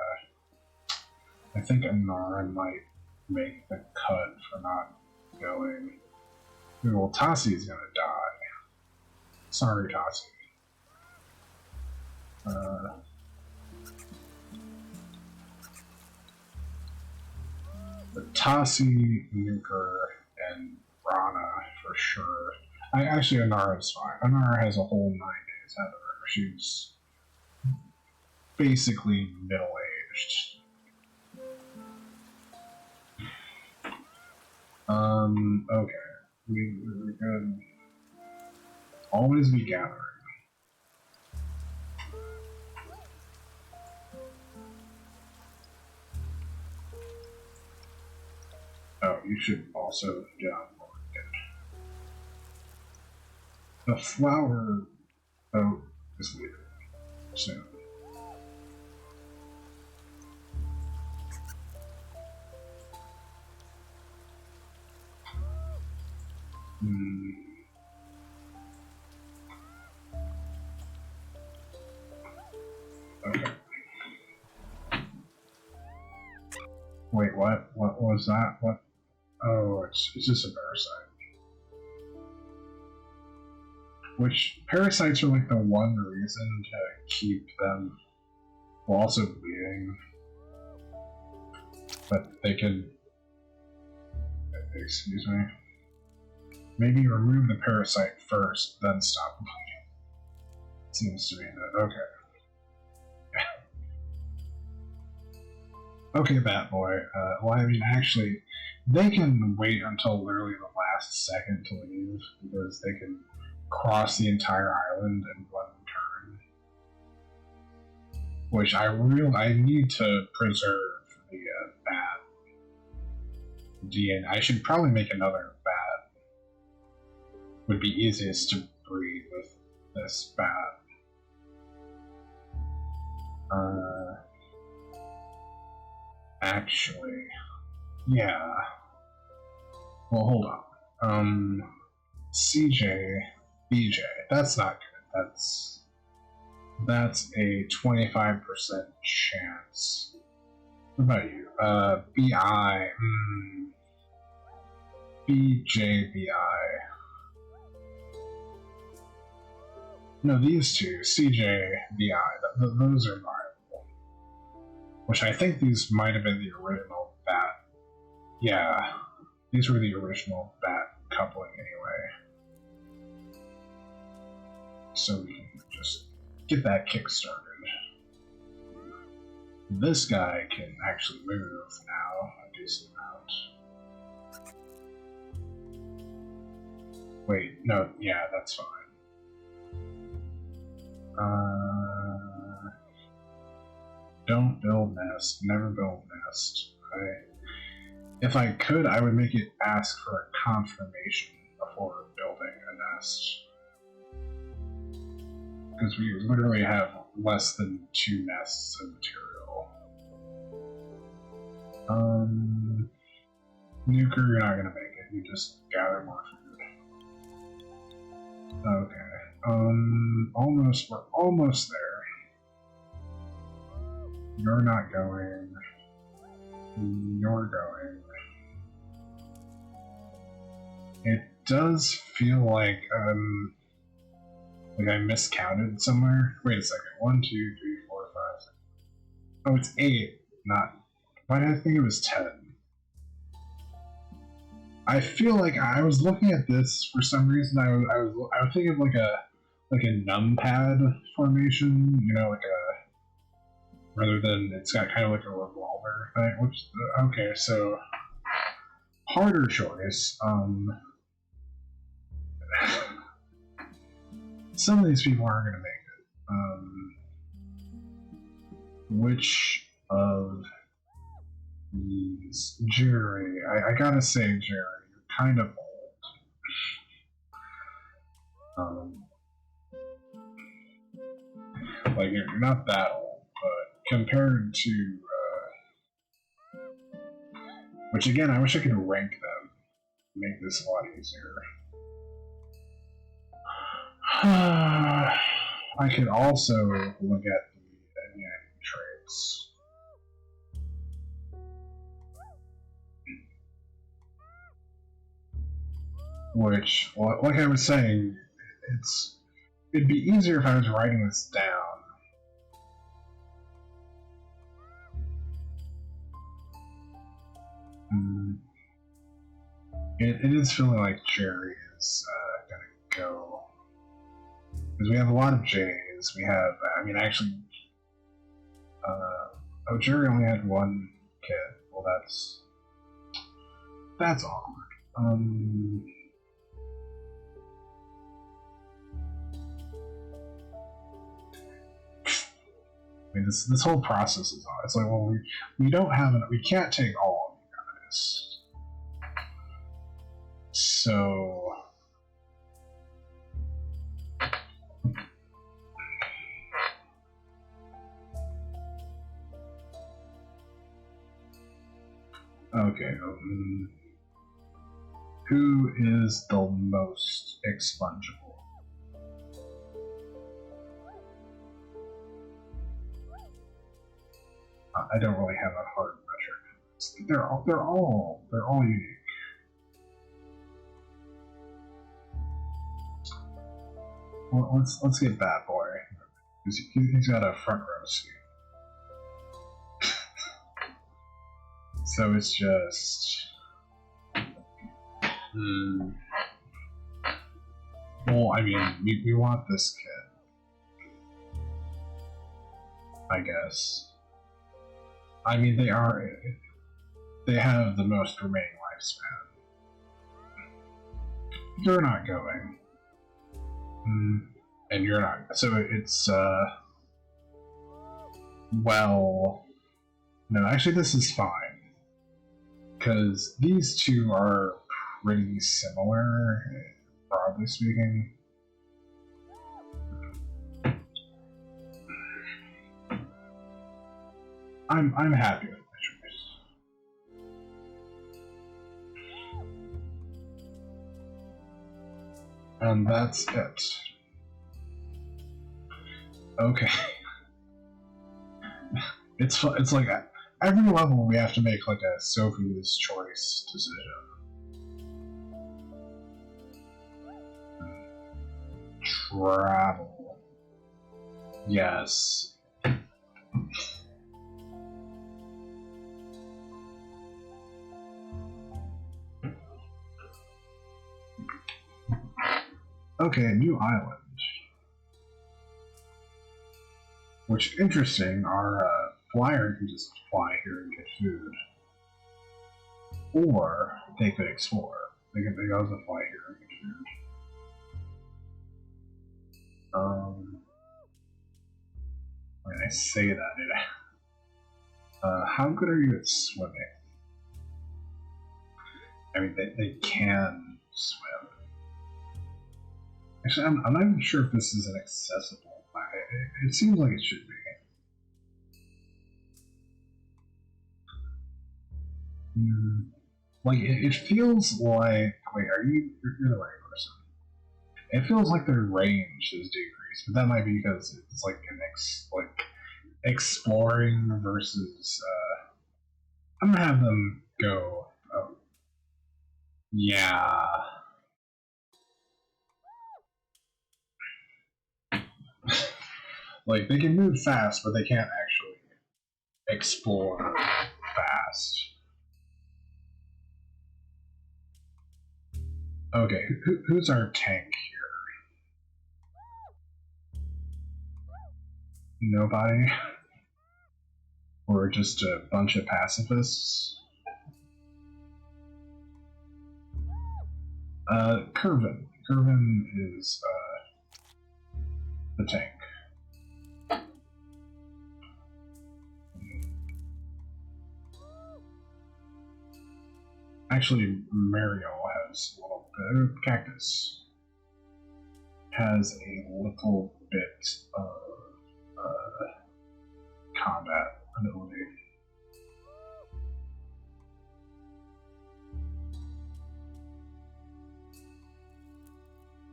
I think Anara might make the cut for not going. Well, Tasi's gonna die. Sorry, Tasi. But Tasi, Nuker, and Rana for sure. Actually, Anara's fine. Anara has a whole 9 days ahead of her. She's basically middle-aged. Okay. We're good. Always be gathering. Oh, you should also get on board. The flower boat is leaving soon. Okay. Wait, what? What was that? What? Oh, it's just a parasite. Which parasites are like the one reason to keep them while also bleeding. But they can. Excuse me. Maybe remove the parasite first, then stop bleeding. Seems to be that. Okay. Okay, Bat Boy. Well, I mean, actually, they can wait until literally the last second to leave because they can cross the entire island in one turn. Which I need to preserve the bat DNA. I should probably make another bat. Would be easiest to breed with this bat. Actually, yeah. Well, hold on. CJ, BJ. That's not good. That's a 25% chance. What about you? BI. BJ, BI. No, these two, CJ, BI. Those are viable. Which I think these might have been the original bat. Yeah, these were the original bat coupling anyway. So we can just get that kick started. This guy can actually move now a decent amount. Wait, no, yeah, that's fine. Don't build nest. Never build nest. If I could, I would make it ask for a confirmation before building a nest. Because we literally have less than 2 nests of material. Nuker, you're not gonna make it. You just gather more food. Okay. Almost. We're almost there. You're not going. You're going. It does feel like I miscounted somewhere. Wait a second. 1, 2, 3, 4, 5, 6. Oh, it's 8. Not. Why did I think it was 10? I feel like I was looking at this for some reason. I was thinking of like a numpad formation. You know, like a rather than it's got kind of like a revolver thing. Which okay, so harder choice. Some of these people aren't going to make it. Which of these? Jerry. I gotta say, Jerry, you're kind of old. Like, you're not that old, but compared to. Which, again, I wish I could rank them. Make this a lot easier. I could also look at the traits. Which, like I was saying, it'd be easier if I was writing this down. It is feeling like Jerry is gonna go. Because we have a lot of J's. We have, actually, Jerry only had 1 kid. Well, that's awkward. This whole process is on. It's like, well, we don't have we can't take all of you guys. So okay, who is the most expungible? I don't really have a hard metric. They're all unique. Well, let's get Bat Boy. He's got a front row seat. So it's just. Well, we want this kid. I guess. They have the most remaining lifespan. You're not going. And you're not. So it's, well, no, actually this is fine. Because these two are pretty similar, broadly speaking. I'm happy with my choice. And that's it. Okay. It's like every level we have to make like a Sophie's choice decision. Travel. Yes. Okay, new island. Which, interesting, our flyer can just fly here and get food. Or they could explore. They could also fly here and get food. When I say that, how good are you at swimming? I mean, they can swim. Actually, I'm not even sure if this is inaccessible. It seems like it should be. Like, it feels like... Wait, you're the right person. It feels like their range is decreased, but that might be because it's like exploring versus... I'm gonna have them go... Oh. Yeah... Like, they can move fast, but they can't actually explore fast. Okay, who's our tank here? Nobody? Or just a bunch of pacifists? Curvin. Curvin is, the tank. Actually, Mario has a little bit of Cactus. Has a little bit of combat ability.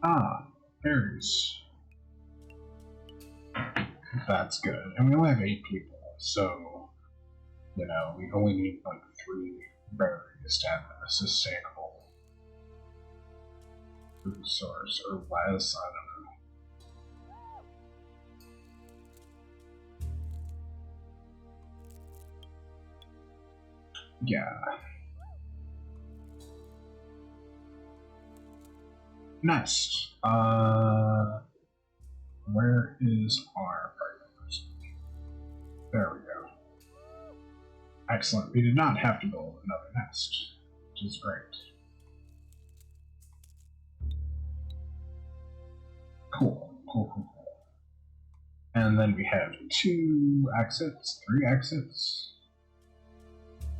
Ah, berries. That's good. And we only have 8 people, so, you know, we only need like 3 berries to have a sustainable food source, or less, I don't know. Yeah. Next, where is our partner person? There we go. Excellent. We did not have to build another nest, which is great. Cool. And then we have 2 exits, 3 exits.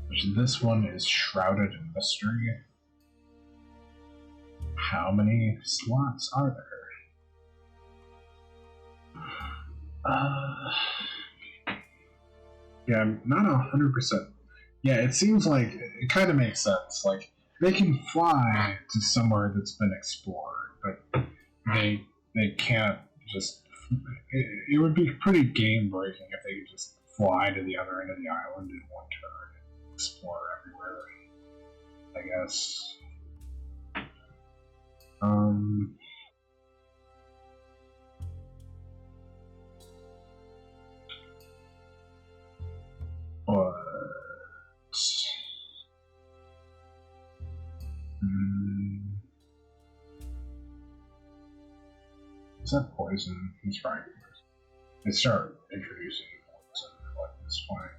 Which this one is shrouded in mystery. How many slots are there? Yeah, I'm not 100%. Yeah, it seems like it kind of makes sense. Like, they can fly to somewhere that's been explored, but they can't just... It would be pretty game-breaking if they could just fly to the other end of the island in one turn and explore everywhere, I guess. But... Is that poison? He's probably poison. They start introducing poison at this point.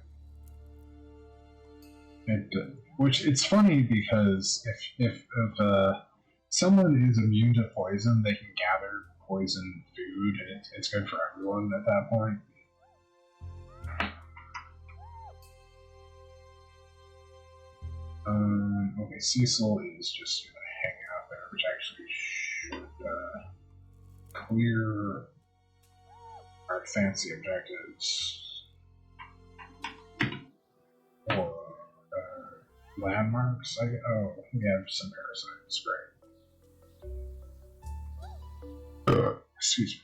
Which it's funny because if someone is immune to poison, they can gather poison food, and it's good for everyone at that point. Okay, Cecil is just gonna hang out there, which actually should clear our fancy objectives. Or landmarks. Oh, we have some parasites. Great. Excuse me.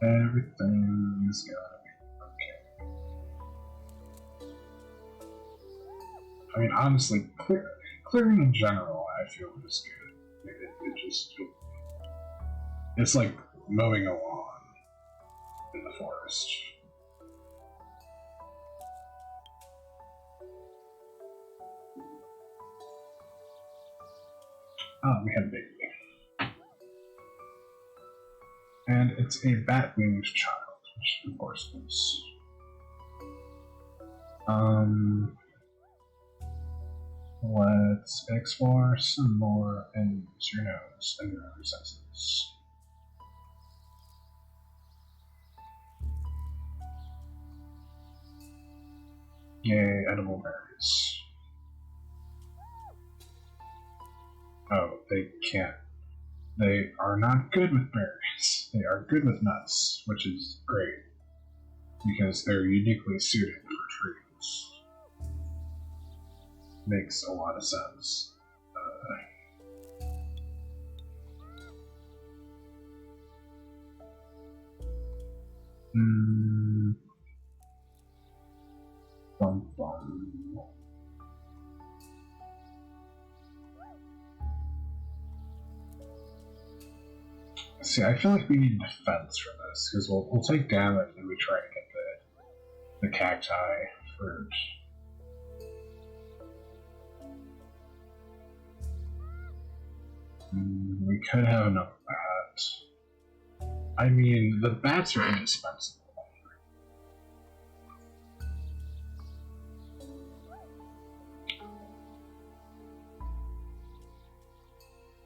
Everything is gonna be okay. I mean, honestly, clearing in general, I feel is good. It's like mowing a lawn in the forest. We have a baby. And it's a bat-winged child, which of course is. Let's explore some more and use your nose and your other senses. Yay, edible berries. Oh, they can't. They are not good with berries. They are good with nuts, which is great, because they're uniquely suited for trees. Makes a lot of sense. Bum bum. See, I feel like we need defense for this, because we'll take damage if we try to get the cacti fruit. We could have another bat. I mean, the bats are indispensable.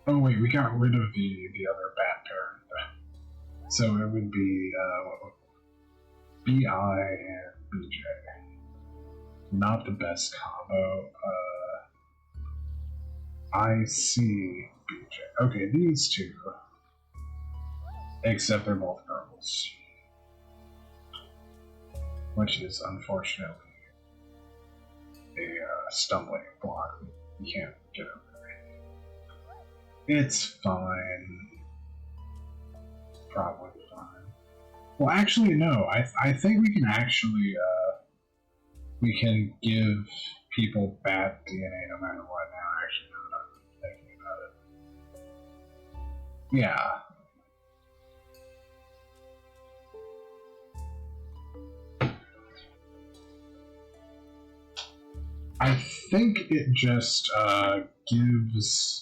Oh wait, we got rid of the other bat parent. So it would be BI and BJ. Not the best combo. IC BJ. Okay, these two. Except they're both girls. Which is unfortunately a stumbling block. You can't get over. It's fine. Probably fine. Well, actually, no. I think we can actually, we can give people bat DNA no matter what now, actually, now that I'm thinking about it. Yeah. I think it just, gives...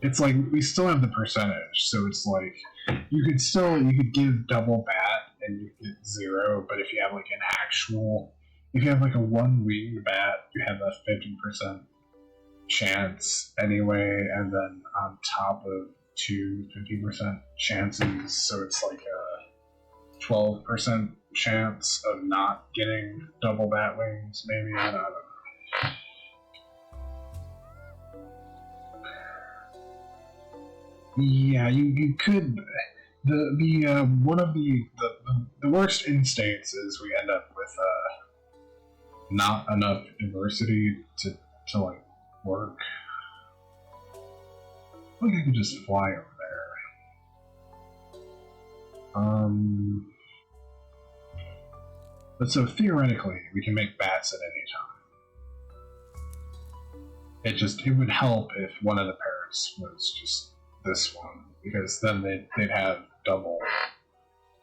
It's like, we still have the percentage, so it's like, you could give double bat and you get 0, but if you have like an actual, if you have like a 1-winged bat, you have a 50% chance anyway, and then on top of 50% chances, so it's like a 12% chance of not getting double bat wings, maybe, I don't know. Yeah, you could. One of the worst instincts is we end up with not enough diversity to like work. I think I could just fly over there. But so theoretically, we can make bats at any time. It would help if one of the parents was just this one, because then they'd have double.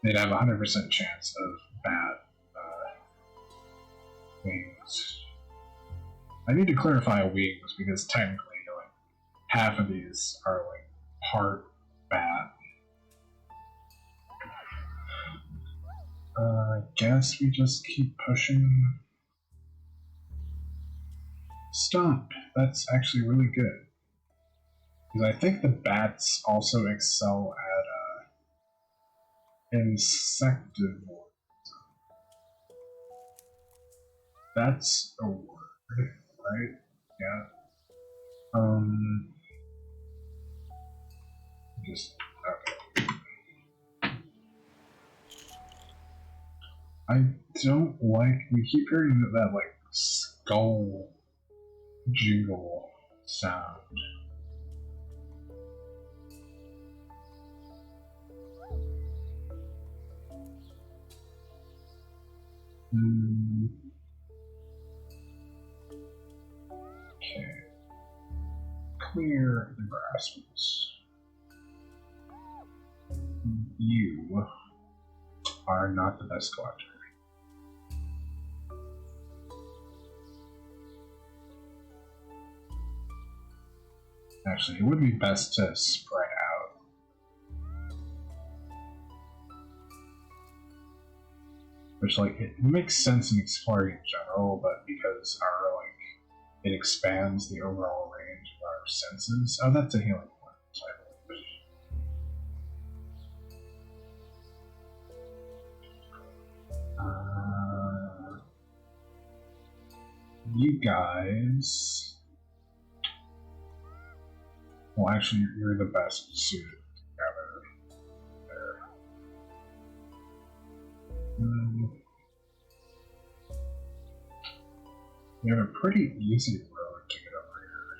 They'd have 100% chance of bat wings. I need to clarify wings because technically, like, half of these are like part bat. I guess we just keep pushing. Stop. That's actually really good. Because I think the bats also excel at insectivore. That's a word, right? Yeah. Just okay. I don't like. We keep hearing that like skull jingle sound. Okay. Clear the grasses. You are not the best collector. Actually, it would be best to spread out. Which, like, it makes sense in exploring in general, but because our, like, it expands the overall range of our senses. Oh, that's a healing point, I believe. You guys. Well, actually, you're the best suited together. There. We have a pretty easy road to get over here.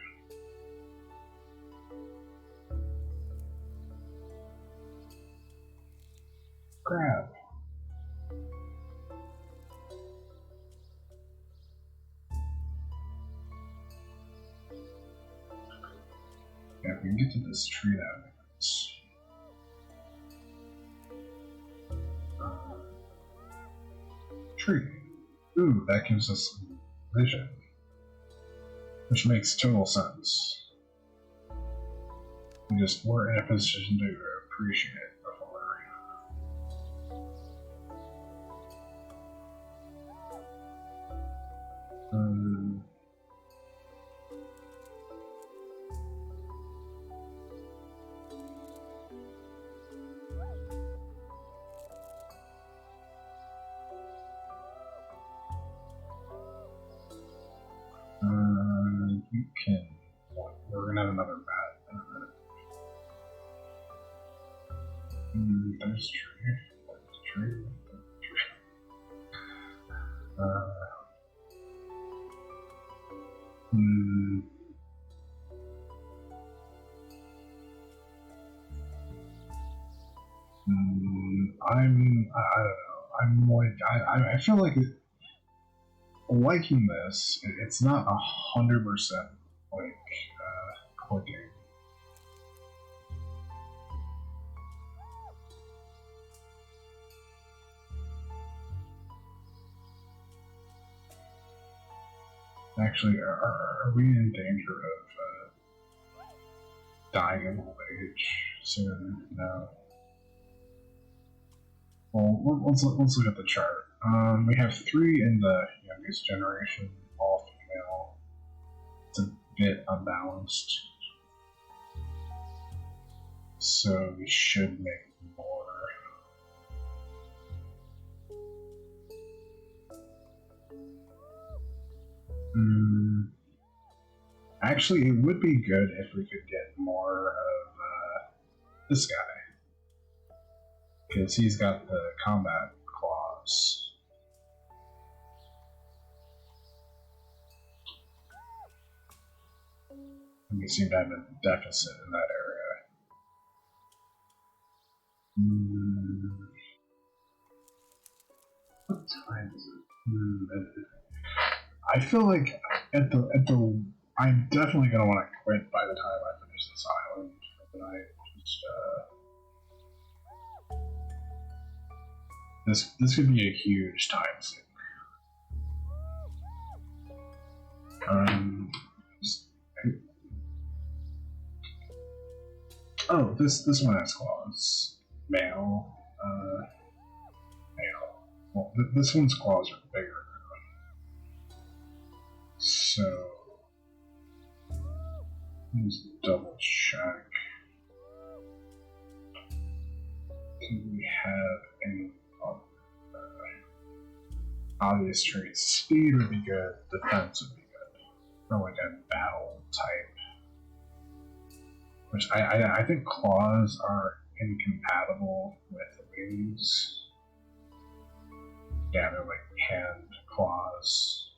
Grab. Yeah, if we can get to this tree, that makes tree. Ooh, that gives us vision. Which makes total sense. We just weren't in a position to appreciate it before. You can. We're gonna have another bat in a minute. There's tree. There's tree. I don't know. I'm like, I feel like liking this. It's not 100% like clicking. Actually, are we in danger of dying of old age soon? No. Well, let's look at the chart. We have 3 in the youngest generation, all female. It's a bit unbalanced, so we should make more. Actually, it would be good if we could get more of this guy, because he's got the combat claws. And we seem to have a deficit in that area. What time is it? I feel like at the I'm definitely gonna want to quit by the time I finish this island for the night. Just this could be a huge time sink. Um, oh, this one has claws. Male. Male. Well, this one's claws are bigger. So let's double check. Do we have any obvious traits? Speed would be good. Defense would be good. For like a battle type. Which I think claws are incompatible with wings. Yeah, they're like hand claws.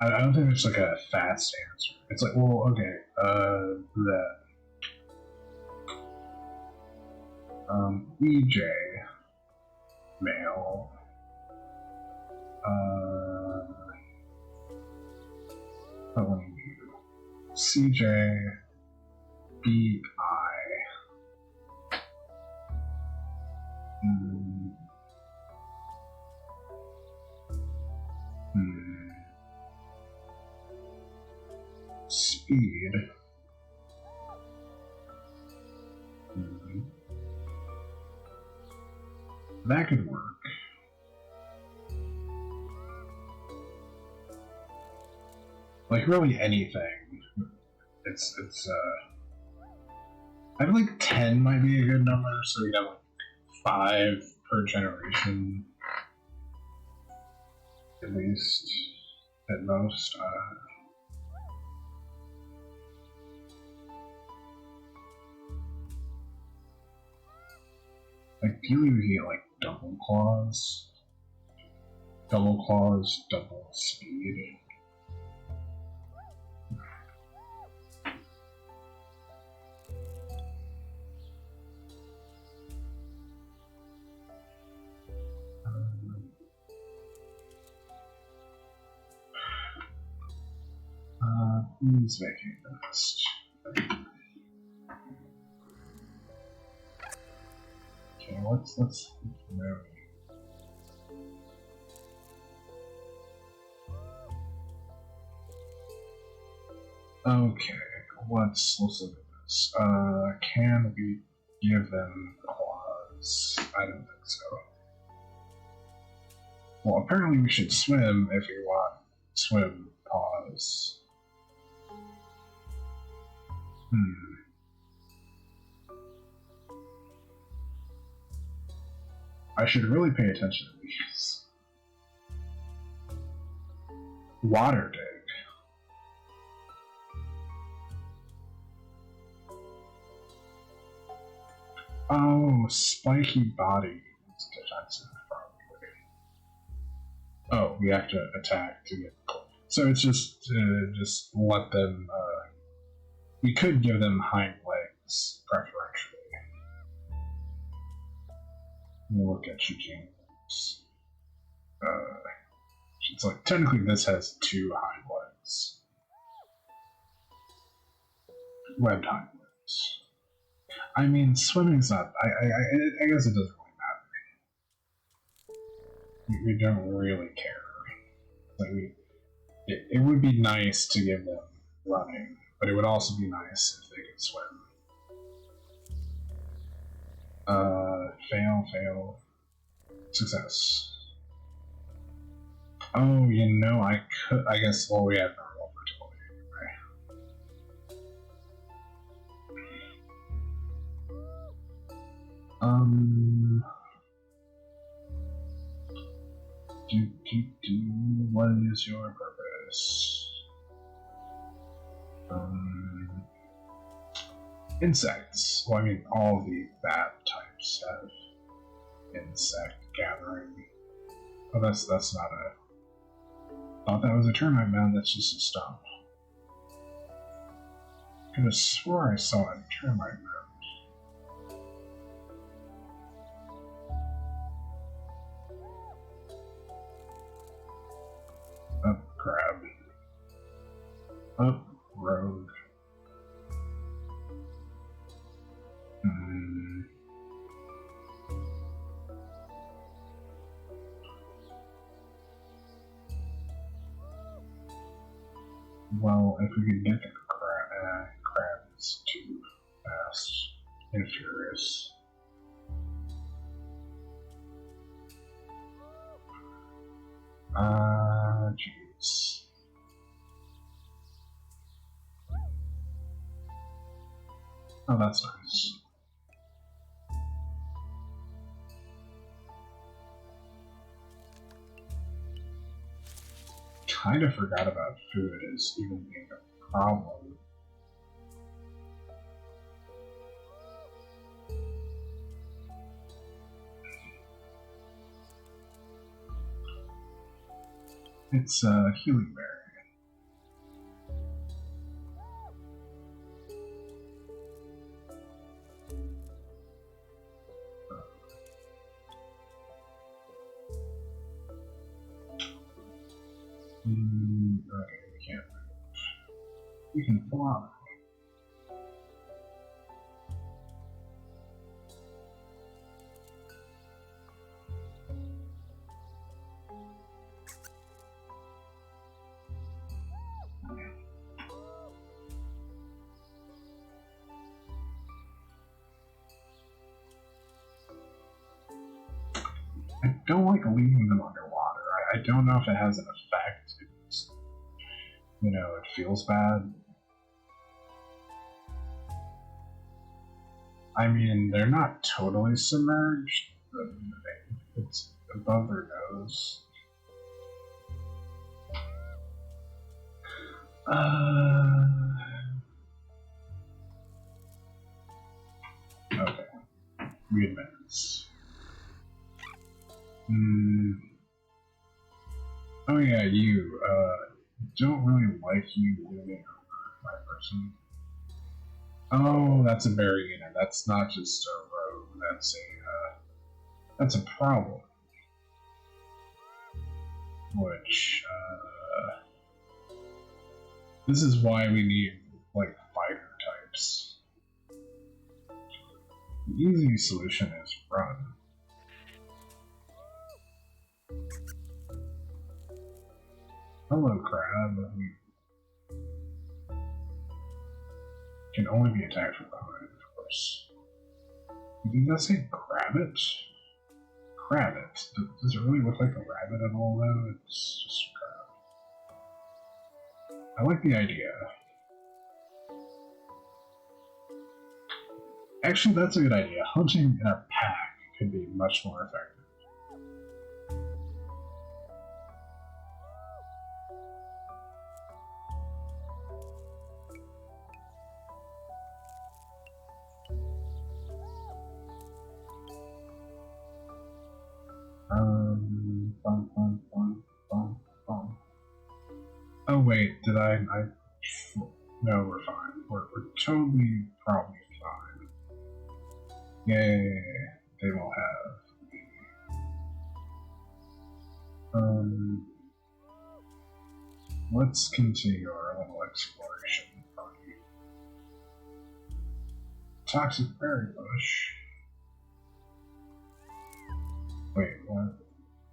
I don't think there's like a fast answer. It's like, well, okay, EJ, male, what do you? CJ, BI, Speed. That could work. Like really anything. It's I feel like 10 might be a good number, so we have like 5 per generation. At least. At most. Ideally we get like double claws, double speed. Who's making next? Okay, let's move. Okay, let's look at this. Can we give them claws? I don't think so. Well, apparently we should swim if we want swim paws. I should really pay attention to these. Water dig. Oh, spiky body. It's defensive, probably. Oh, we have to attack to get. So it's just let them. We could give them hind legs preferentially. Let me look at Eugene's. It's like technically this has 2 hind legs. Webbed hind legs. I mean, swimming's not. I guess it doesn't really matter. We don't really care. Like it would be nice to give them running, but it would also be nice if they could swim. Fail. Success. Oh, you know, I guess, well, we have no roll fertility, right? What is your purpose? Insects. Well, I mean, all the bat types have insect gathering. Oh, that's not a. Thought that was a termite mound. That's just a stump. Could have swore I saw a termite mound. Up crab. Up road. Well, if we could get the crab is too fast and furious. Jeez. Oh, that's nice. Kind of forgot about food as even being a problem. It's a healing berry. Okay, we can't move. We can fly. I don't like leaving them underwater. I don't know if it has an effect. It's, it feels bad. I mean, they're not totally submerged, but it's above their nose. Okay. We advance. Oh yeah, you, don't really like you moving over my person. Oh, that's a barrier. That's not just a road. That's a problem. Which, this is why we need, like, fighter types. The easy solution is run. Hello, crab. We can only be attacked from behind, of course. Did that say Crabbit? Crabbit. Does it really look like a rabbit at all, though? It's just crab. I like the idea. Actually, that's a good idea. Hunting in a pack could be much more effective. Oh wait, did I? No, we're fine. We're totally probably fine. Yay, they will have. Let's continue our little exploration party. Toxic berry bush. Wait, what?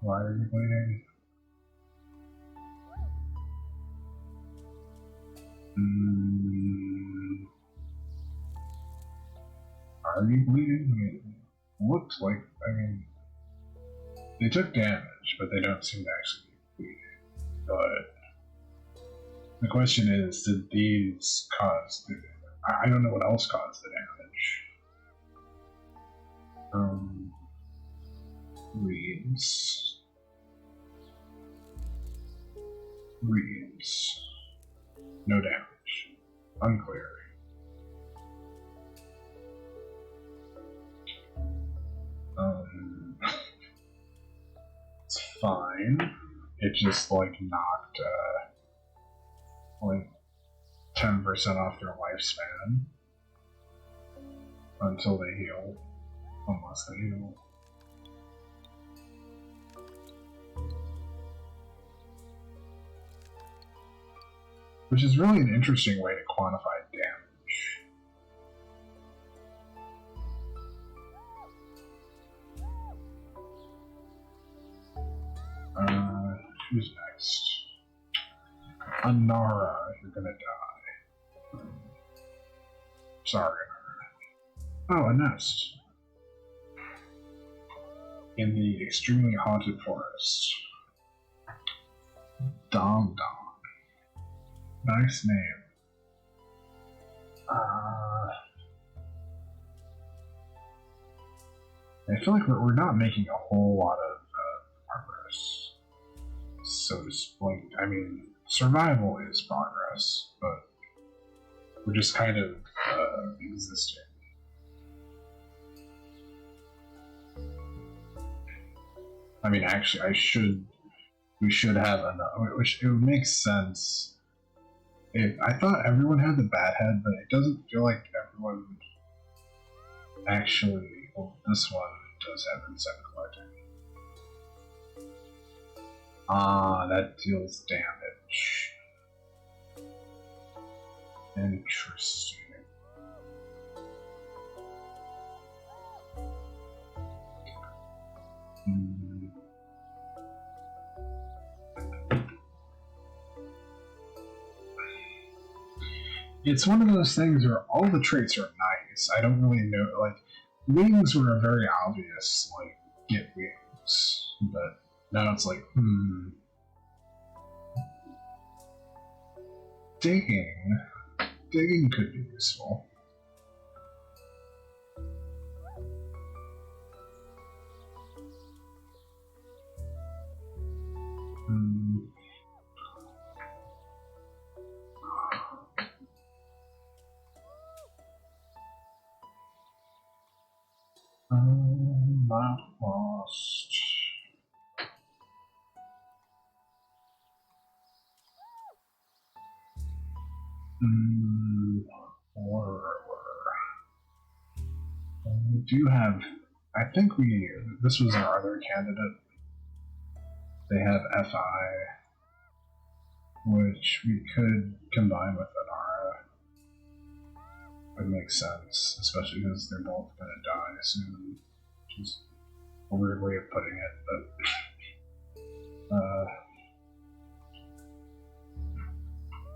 Why are you bleeding? Are you bleeding? It looks like, they took damage, but they don't seem to actually be bleeding. But the question is, did these cause the... I don't know what else caused the damage. Reeds. No damage. Unclear. It's fine. It just, knocked, 10% off their lifespan. Until they heal. Unless they heal. Which is really an interesting way to quantify damage. Who's next? Anara, you're gonna die. Sorry, Anara. Oh, a nest. In the extremely haunted forest. Dong Dong. Nice name. I feel like we're not making a whole lot of progress, so to speak. I mean, survival is progress, but we're just kind of existing. I mean, actually, we should have enough, which it would make sense. I thought everyone had the bat head, but it doesn't feel like everyone actually. Well, this one does have insect collecting. That deals damage. Interesting. It's one of those things where all the traits are nice. I don't really know, like, wings were a very obvious, like, get wings, but now it's like, Digging could be useful. Not lost. We do have. I think this was our other candidate. They have FI, which we could combine with Anara. Would make sense, especially because they're both gonna die soon. Which is a weird way of putting it, but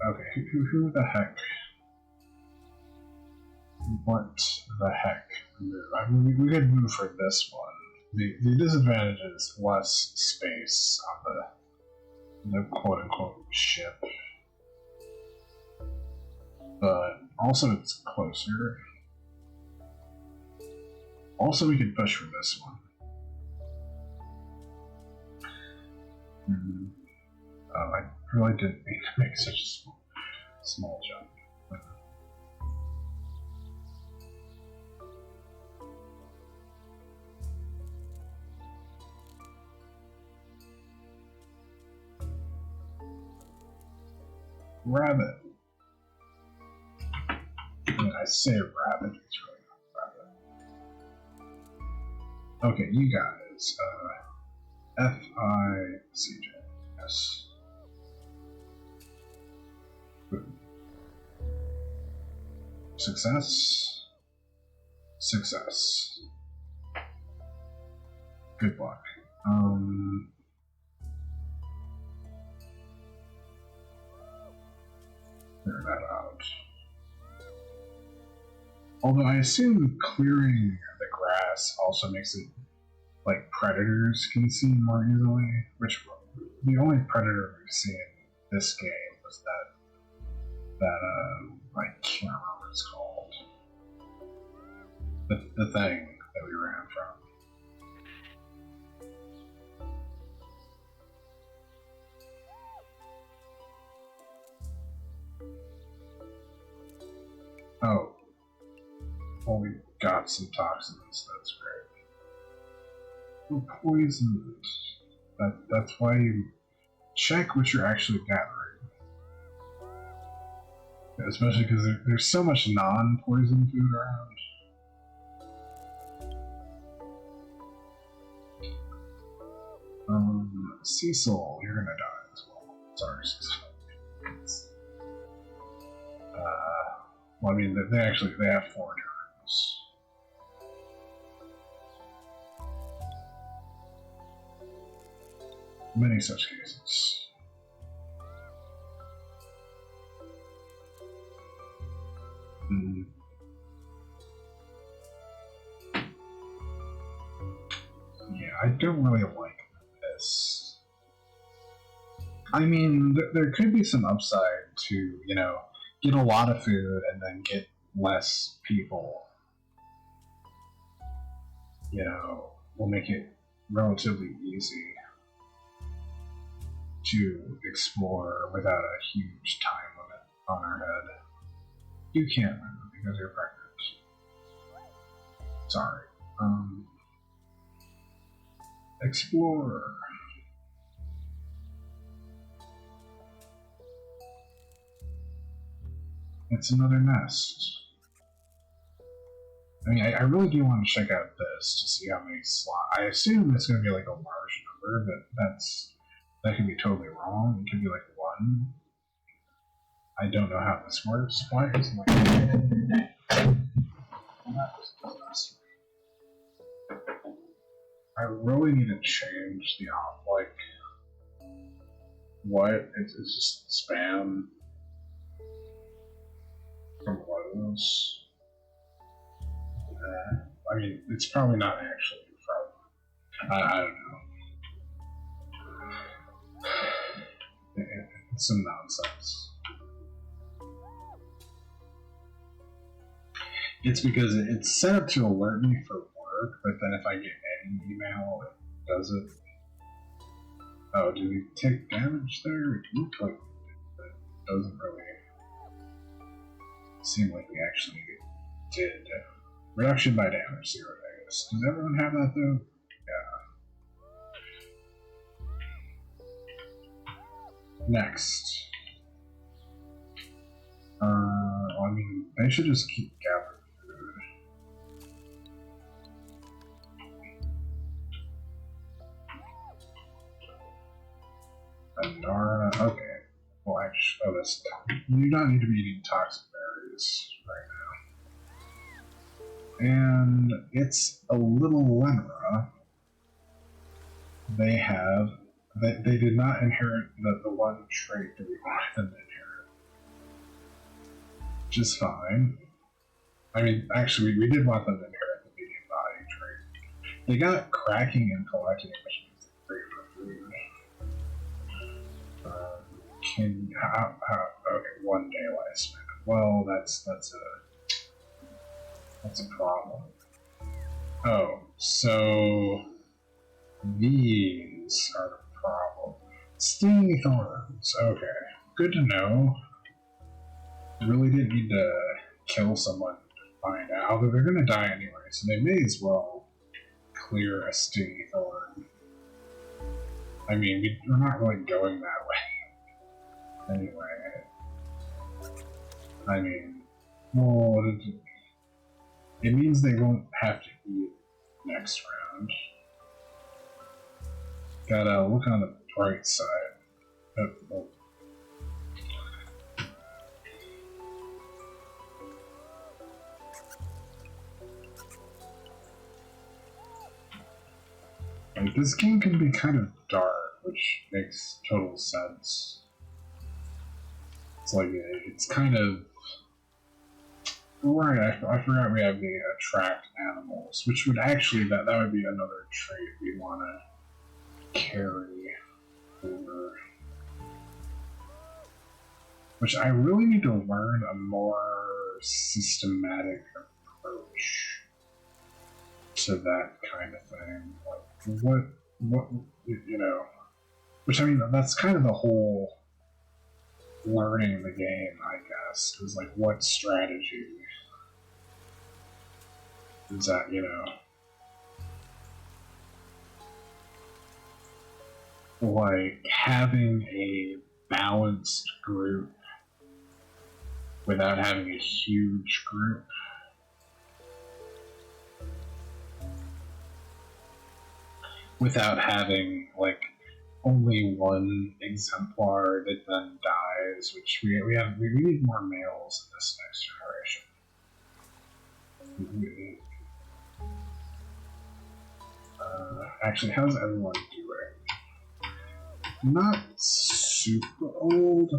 okay, who the heck? What the heck? I mean, we could move for this one. The disadvantage is less space on the quote unquote ship, but also it's closer. Also, we could push for this one. Oh, I really didn't mean to make such a small jump. Rabbit. When I say rabbit, it's really not rabbit. Okay, you guys. FICJ. Yes. Good. Success. Success. Good luck. Clear that out. Although I assume clearing the grass also makes it like predators can see more easily, which the only predator we've seen in this game was that I can't remember what it's called. The thing that we ran from. Oh. Well, we got some toxins, that's great. We're poisoned. That's why you check what you're actually gathering. Especially because there's so much non-poison food around. Cecil, you're gonna die as well. Sorry, Cecil. Well, I mean, they have 4 turns. Many such cases. Mm. Yeah, I don't really like this. I mean, there could be some upside to, you know, get a lot of food and then get less people. You know, will make it relatively easy to explore without a huge time limit on our head. You can't move because you're pregnant. Sorry. Explore. It's another nest. I mean, I really do want to check out this to see how many slots. I assume it's going to be like a large number, but that could be totally wrong. It could be like one. I don't know how this works. Why isn't I really need to change the like what it's just spam from Lowe's. I mean, it's probably not actually from. I don't know. It's some nonsense. It's because it's set up to alert me for work, but then if I get any email, it does it. Oh, did we take damage there? It looked like it doesn't really seem like we actually did. Reduction by damage, 0 days. Does everyone have that though? Yeah. Next. I mean, they should just keep gathering food. Andara, okay. Well, actually, oh, that's you do not need to be eating toxic berries right now. And it's a little Lenra. They have, they did not inherit the one trait that we wanted them to inherit. Which is fine. I mean, actually, we did want them to inherit the medium body trait. They got cracking and collecting, which means they're great for food. Okay, 1 day lifespan. Well, that's a problem. Oh, so these are the problem. Stinging thorns. Okay, good to know. Really didn't need to kill someone to find out, although they're gonna die anyway, so they may as well clear a stinging thorn. I mean, we're not really going that way. Anyway. I mean, well, it means they won't have to eat next round. Gotta look on the bright side. Oh. Like, this game can be kind of dark, which makes total sense. It's like, it's kind of... Right, I forgot we have the attract animals, which would actually, that would be another trait we want to carry over. Which I really need to learn a more systematic approach to that kind of thing. Like, what, you know, which I mean, that's kind of the whole learning the game, I guess, is like, what strategy is that, you know, like having a balanced group without having a huge group. Without having, like, only one exemplar that then dies, which we need more males in this next generation. Actually, how's everyone doing? Not super old.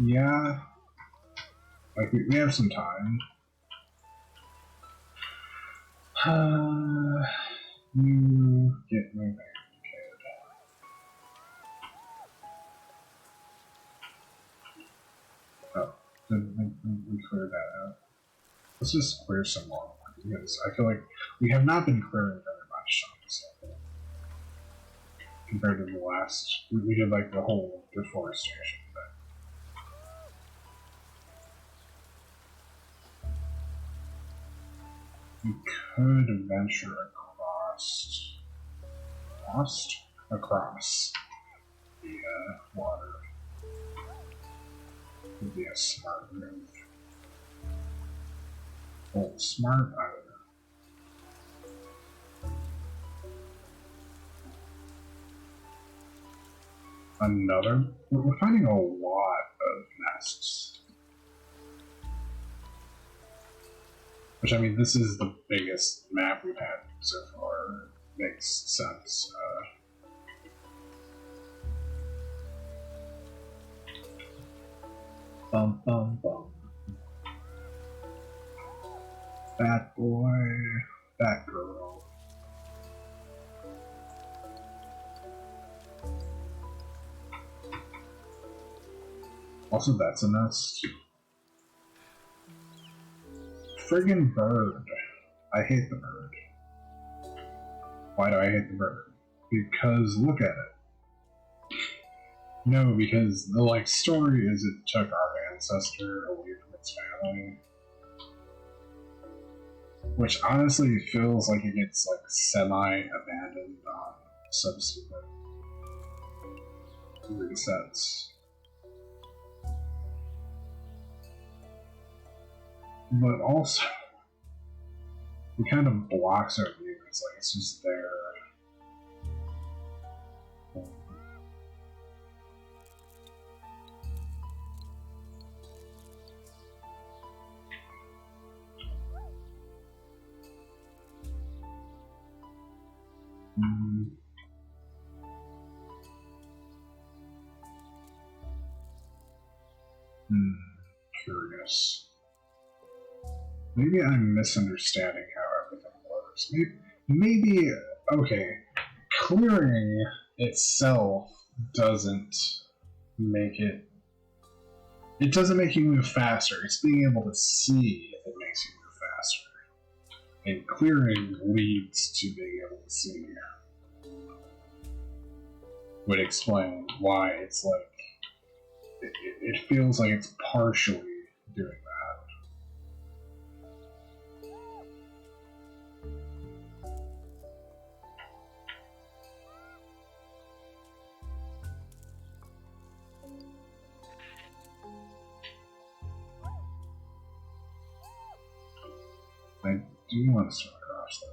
Yeah. Like, we have some time. You get moving, kid. Oh, did we clear that out? Let's just clear some more, because I feel like we have not been clearing very much on this level compared to the last. We did like the whole deforestation thing. We could venture across the water. Would be a smart move. Oh, smart, I don't know. Another? We're finding a lot of nests. Which, I mean, this is the biggest map we've had so far. Makes sense. Bum bum bum. Fat boy, fat girl. Also, that's a nest. Friggin' bird. I hate the bird. Why do I hate the bird? Because look at it. No, because the like story is it took our ancestor away from its family. Which honestly feels like it gets like semi-abandoned on subsequent resets. But also, it kind of blocks our view. It's like it's just there. Curious. Maybe I'm misunderstanding how everything works. Maybe okay, clearing itself doesn't make it. It doesn't make you move faster. It's being able to see that makes you move faster. And clearing leads to being able to see. Would explain why it's like it feels like it's partially doing that. I do want to swim across though.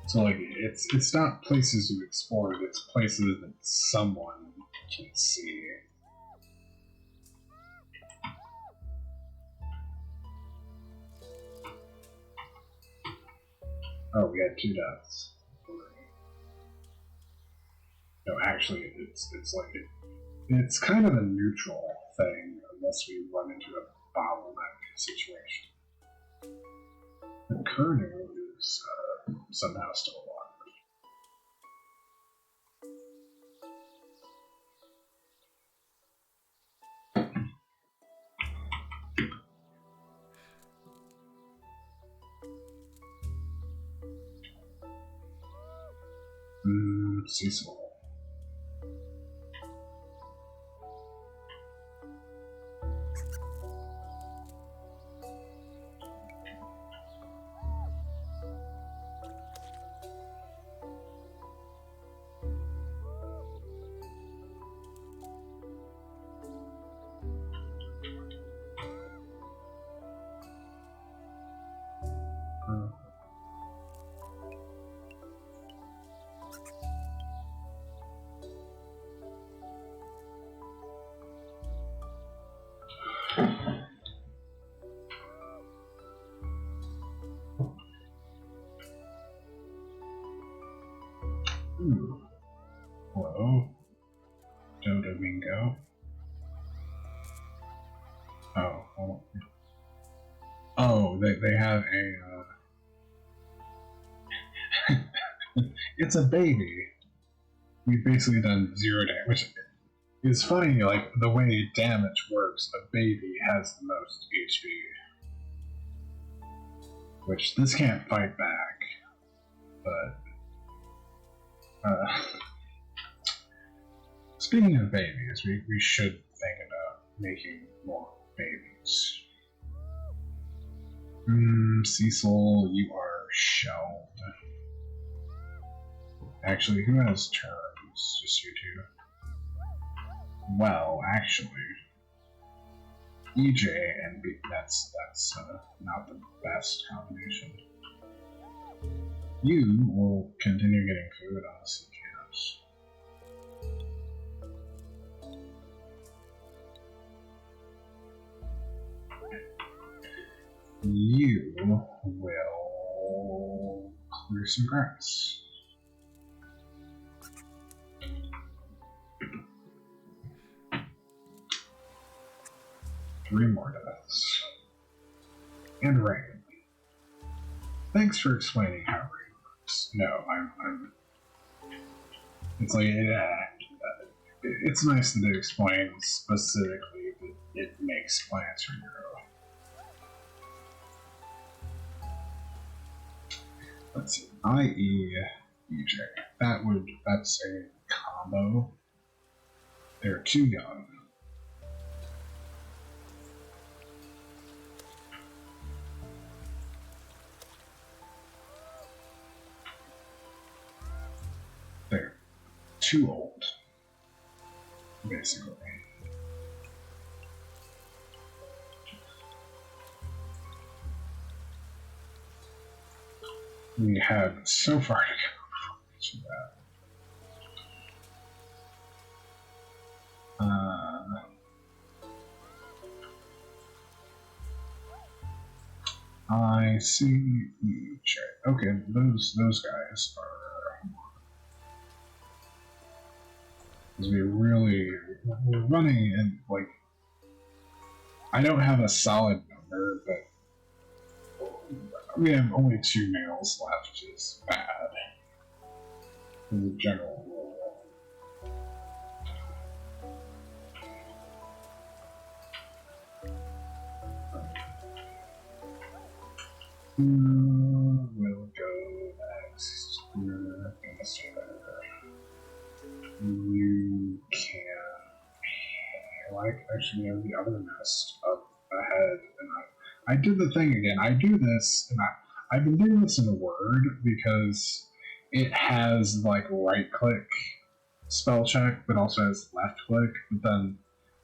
So like it's not places you explored, it's places that someone can see. Oh, we had 2 deaths. No, actually, it's like it's kind of a neutral thing unless we run into a bottleneck situation. The Kernu is somehow still alive. Cecil. Ooh. Hello. Dodomingo. Oh. Well. Oh, they have a. It's a baby. We've basically done 0 damage, which is funny. Like the way damage works, a baby has the most HP, which this can't fight back. But speaking of babies, we should think about making more babies. Cecil, you are shelved. Actually, who has turns? Just you two. Well, actually, EJ and B. That's not the best combination. You will continue getting food on the sea camps. You will clear some grass. Three more deaths. And rain. Thanks for explaining how rain works. No, I'm it's like, it's nice that it explains specifically that it makes plants regrow. Let's see, i.e. EJ. That's a combo. They're too young. They're too old, basically. We have so far to go to that. I see EJ. Okay, those guys are. Because we're running and like. I don't have a solid number, but we have only 2 males left, which is bad. In the general rule. We'll go next. We're gonna stay there. You can. Like, actually, have the other nest up ahead, and I did the thing again. I do this, and I've been doing this in Word because it has like right click spell check, but also has left click. But then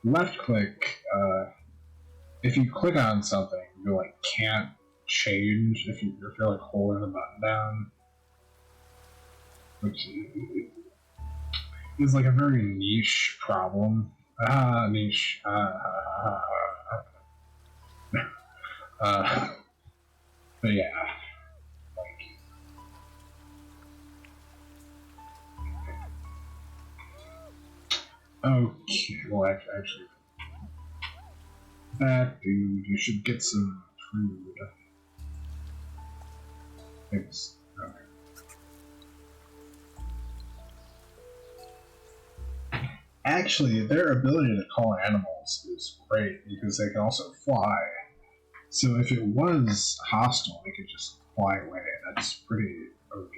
left click, if you click on something, you like can't change if you're like holding the button down, which is like a very niche problem. Niche. But yeah, like, okay, well, actually, that dude, you should get some food. Thanks. Okay. Actually, their ability to call animals is great because they can also fly. So if it was hostile, they could just fly away. That's pretty OP.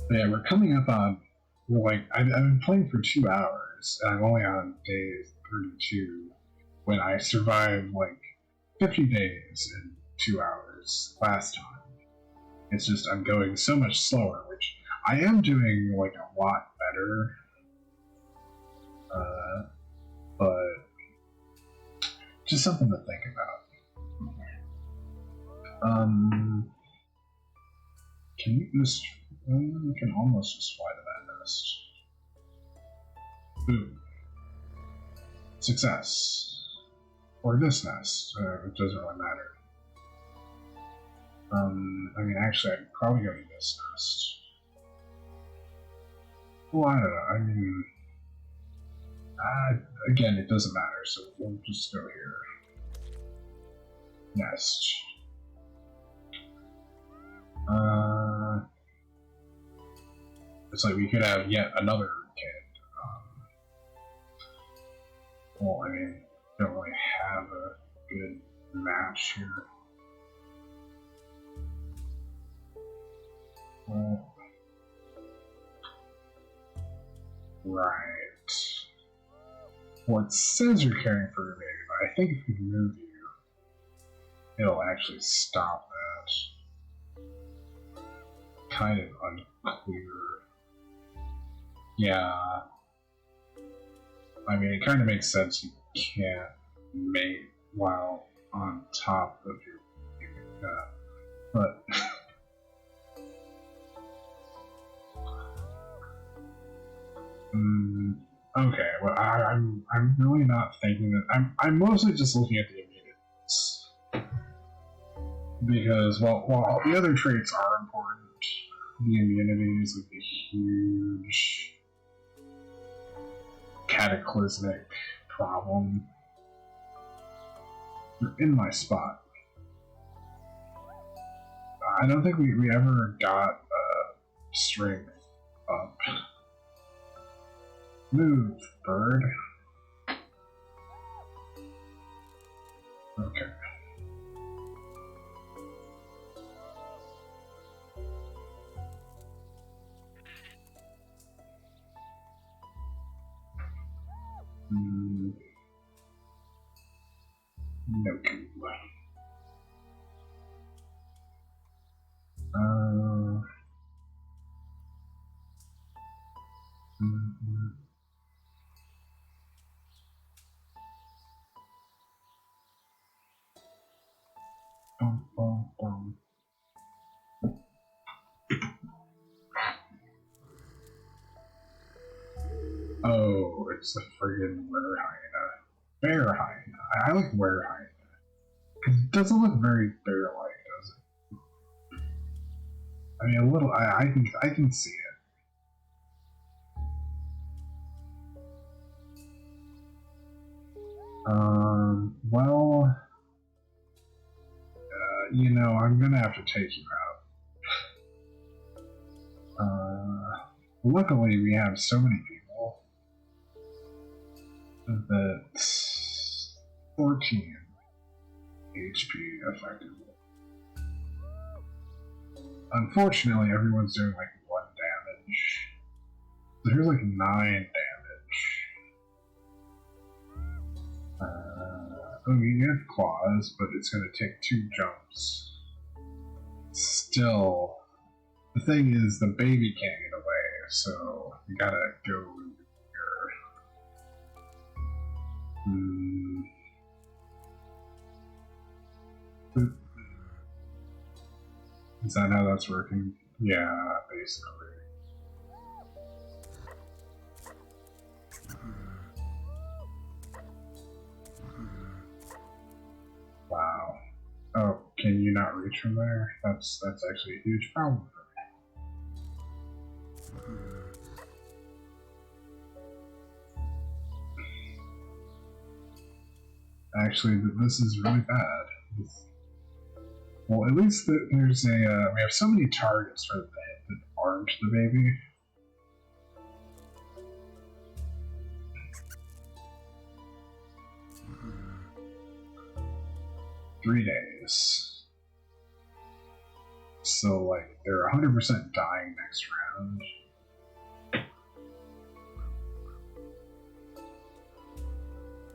But yeah, we're coming up on. I've been playing for 2 hours, and I'm only on day 32. When I survived like 50 days in 2 hours last time. It's just I'm going so much slower, which I am doing like a lot better. But just something to think about. Can you just? We can almost just fly to that nest. Boom. success. Or this nest. It doesn't really matter. I mean, actually, I'd probably go to this nest. Well, I don't know. I mean, again, it doesn't matter, so we'll just go here. Nest. It's like we could have yet another kid. Well, I mean, don't really have a good match here. Well, right. Well, it says you're caring for your baby, but I think if we move you, it'll actually stop that. Kind of unclear. Yeah. I mean, it kind of makes sense you can't mate while on top of your but okay. Well, I'm really not thinking that. I'm mostly just looking at the immunities because while the other traits are important, the immunity is like a huge cataclysmic problem. You're in my spot. I don't think we ever got strength up. Move, bird. Okay. No cube. Oh, it's the friggin' Werehyena. Bearhyena. I like Werehyena. It doesn't look very bear-like, does it? I mean, a little. I can see it. Well, you know, I'm gonna have to take you out. Luckily, we have so many people that 14 HP effectively. Unfortunately, everyone's doing like 1 damage. So here's like 9 damage. I mean, you have claws, but it's going to take 2 jumps. Still, the thing is, the baby can't get away, so you gotta go here. Is that how that's working? Yeah, basically. Wow. Oh, can you not reach from there? That's actually a huge problem for me. Actually, this is really bad. Well, at least there's a we have so many targets for the head that aren't the baby. 3 days. So, like, they're 100% dying next round.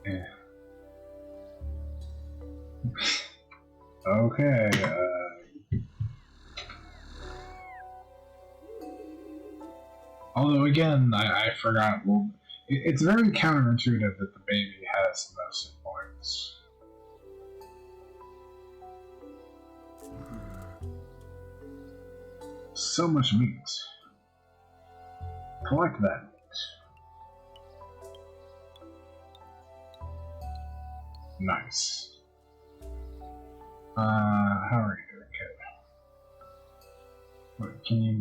Yeah. Okay, although, again, I forgot, well, it's very counterintuitive that the baby has the most hit points. So much meat. Collect that meat. Nice. How are you doing, kid? What, can you...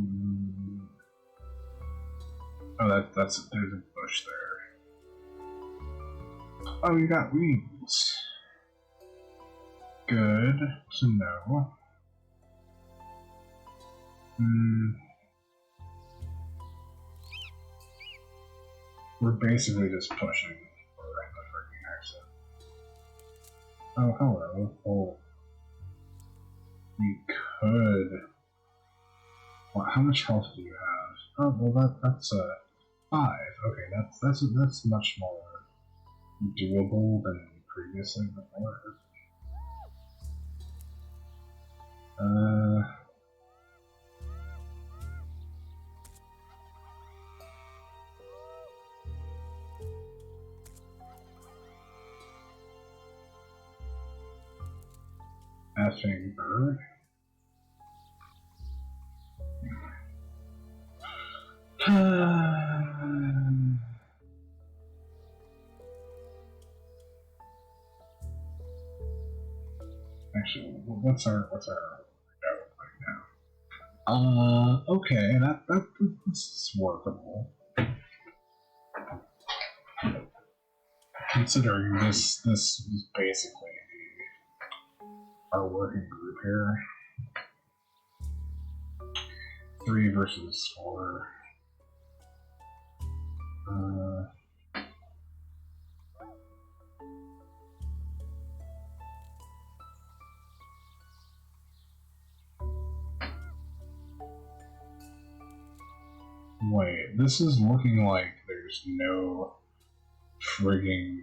Oh, there's a bush there. Oh, you got wings. Good to know. We're basically just pushing for the freaking exit. Oh, hello. Oh. We could... Well, how much health do you have? Oh, well, that's 5. Okay, that's much more doable than previously before. Effing bird. Actually, what's our go right now? Okay, that's workable. Considering this is basically our working group here. 3 versus 4. Wait, this is looking like there's no frigging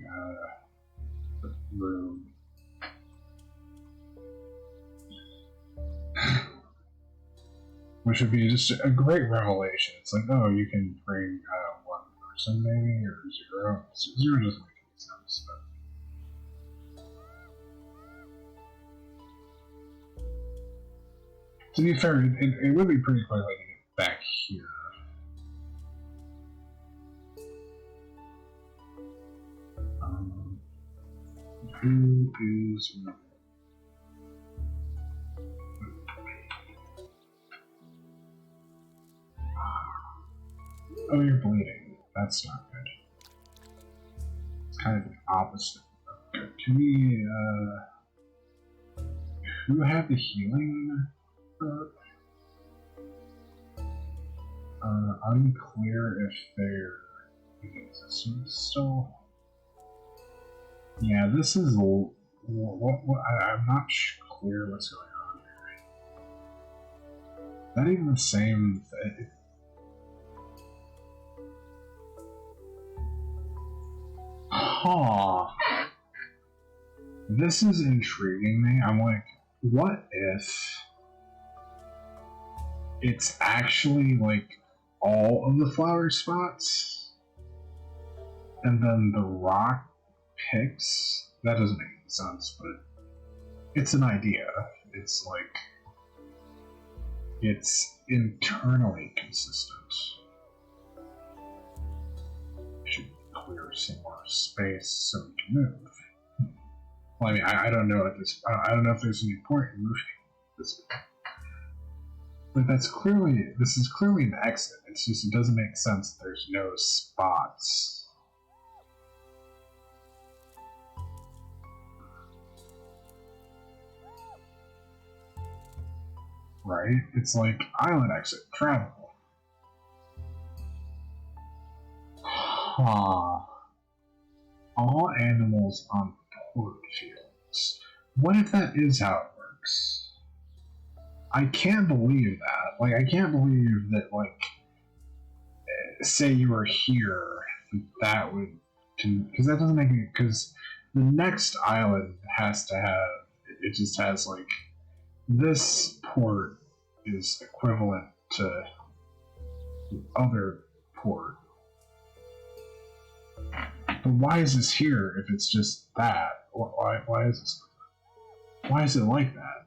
room. Which would be just a great revelation. It's like, oh, you can bring 1 person maybe, or 0. 0 doesn't make any sense, but... To be fair, it would be pretty quickly to get back here. Who is... Oh, you're bleeding. That's not good. It's kind of the opposite of good. Can we, who had the healing perk? Unclear if they're in existence still. Yeah, this is what I'm not clear what's going on here. Not even the same thing. Huh. This is intriguing me. I'm like, what if it's actually like all of the flower spots and then the rock picks? That doesn't make any sense, but it's an idea. It's like, it's internally consistent. Should clear some more space so we can move. Well, I mean, I don't know at this. I don't know if there's any point in moving this. But this is clearly an exit. It's just it doesn't make sense that there's no spots. Right? It's like island exit, travel. Huh. All animals on port fields. What if that is how it works? I can't believe that. Like, I can't believe that, like, say you were here, that would... Because that doesn't make any... Because the next island has to have... It just has, like... This port is equivalent to the other port. But why is this here if it's just that? Why is this... Why is it like that?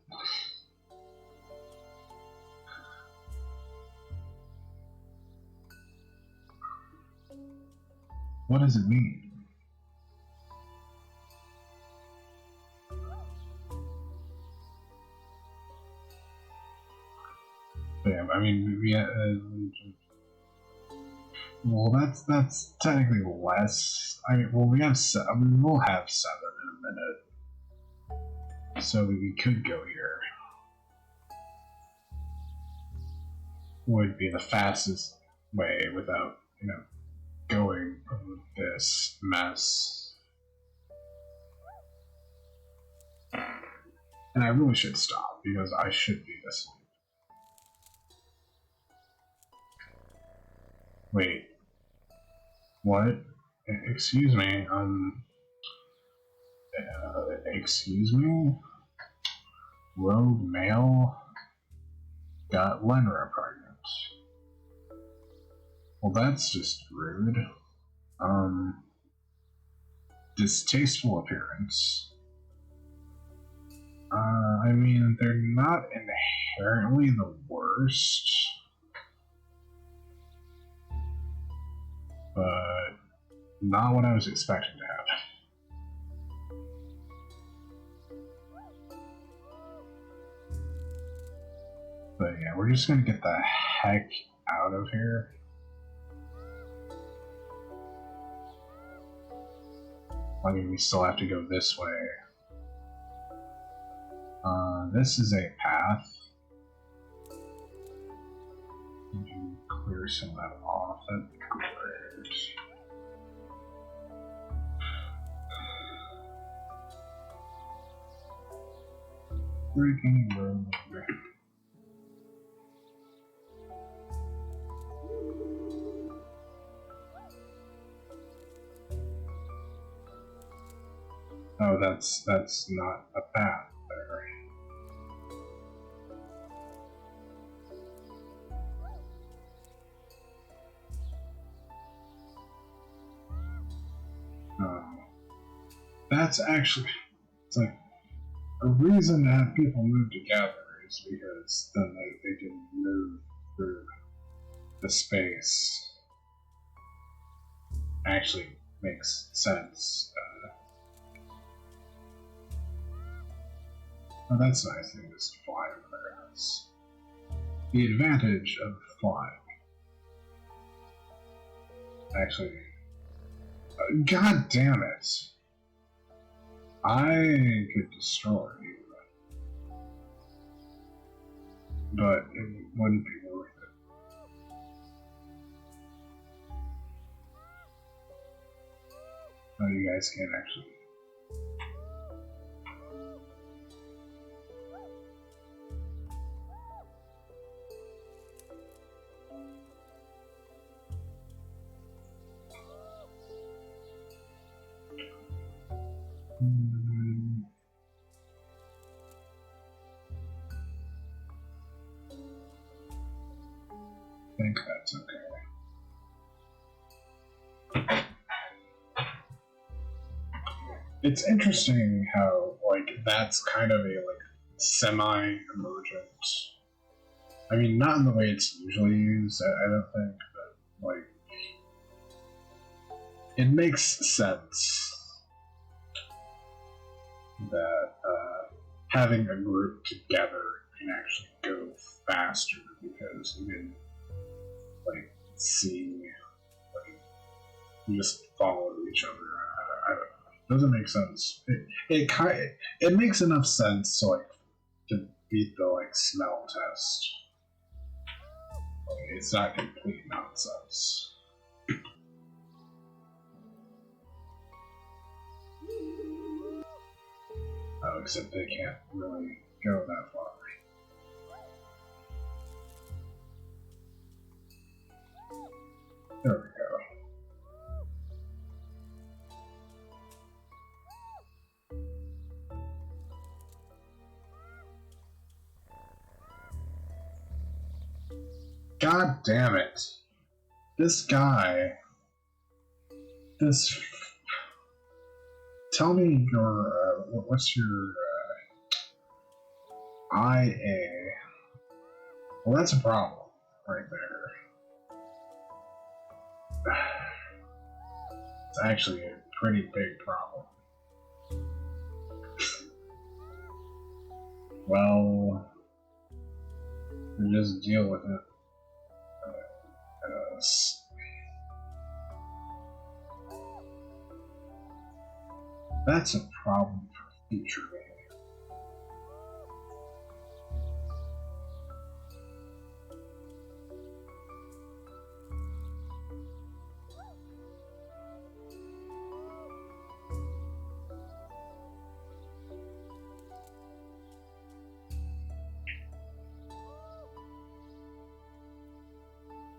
What does it mean? mean, well, that's technically less. I mean, well, we'll have 7 in a minute, so we could go here. Would be the fastest way without, going over this mess. And I really should stop because I should be asleep. Wait. What? Excuse me, excuse me? Rogue male got Lenra pregnant. Well, that's just rude. Distasteful appearance. I mean, they're not inherently the worst, but not what I was expecting to happen. But yeah, we're just gonna get the heck out of here. I mean, we still have to go this way. This is a path. You can clear some of that off. That'd be great. Breaking road. Oh, that's not a path there. That's actually, it's like, a reason to have people move together is because then they can move through the space. Actually makes sense. Oh, that's nice. They can just fly over their house. The advantage of flying. Actually, god damn it. I could destroy you, but it wouldn't be worth it. Oh, you guys can't actually. I think that's okay. It's interesting how, like, that's kind of a, like, semi-emergent. I mean, not in the way it's usually used, I don't think, but, like, it makes sense that having a group together can actually go faster because you can, like, see, like, you just follow each other. I don't know. It doesn't make sense. It makes enough sense to, like, to beat the, like, smell test. Like, it's not complete nonsense. Oh, except they can't really go that far. There we go. God damn it. This guy. Tell me your, what's your, IA? Well, that's a problem, right there. It's actually a pretty big problem. Well, just deal with it. this. That's a problem for future me.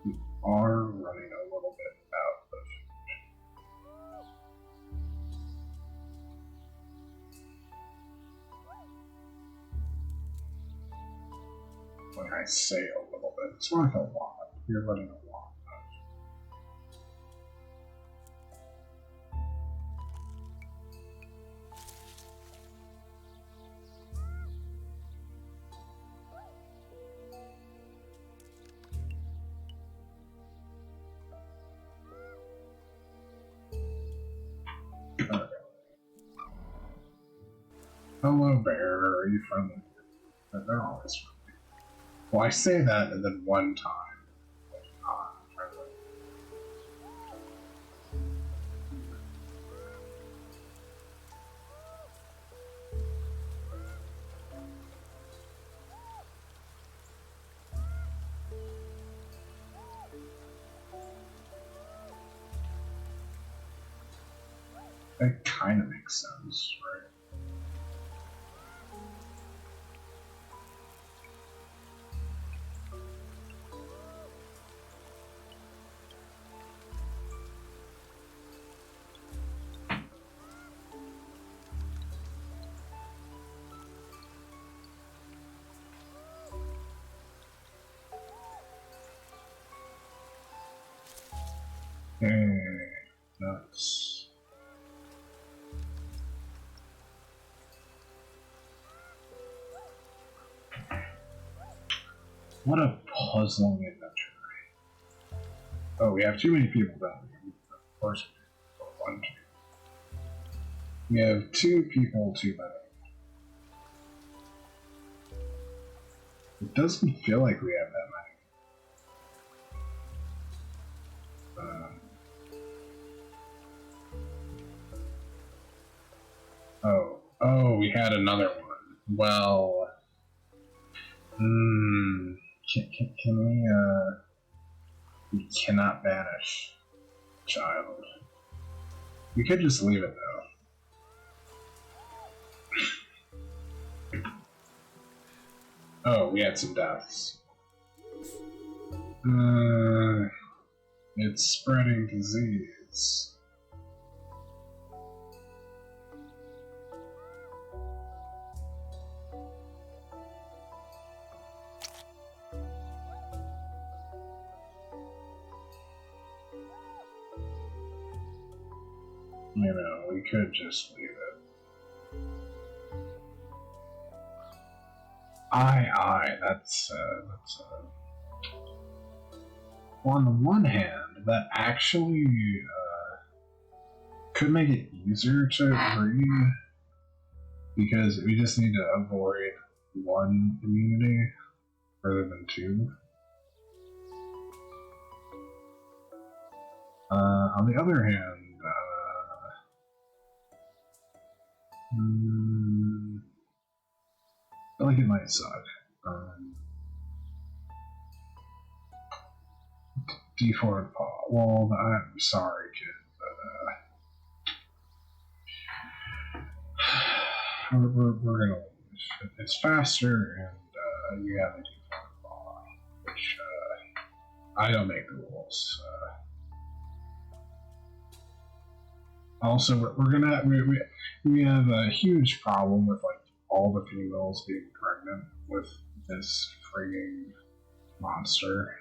We are running a little bit out of when I say a little bit, it's not like a lot. You're running a lot. Okay. Hello, bear. Are you friendly? They're always friendly. Well, I say that, and then one time, like, not friendly. That kind of makes sense, right? Hey, nuts. What a puzzling adventure. Oh, we have too many people down here. Of course we do. One, two. We have 2 people too many. It doesn't feel like we have that many. Oh, we had another one. Well, can we cannot banish child. We could just leave it though. Oh, we had some deaths. It's spreading disease. You know, we could just leave it. That's on the one hand, that actually could make it easier to breed, because we just need to avoid 1 immunity rather than 2. On the other hand, I feel like it might suck. D4 paw. Well, I'm sorry, kid, but we're gonna lose. It's faster, and you have a D4 paw, which I don't make the rules. Also, we're gonna we have a huge problem with like all the females being pregnant with this frigging monster.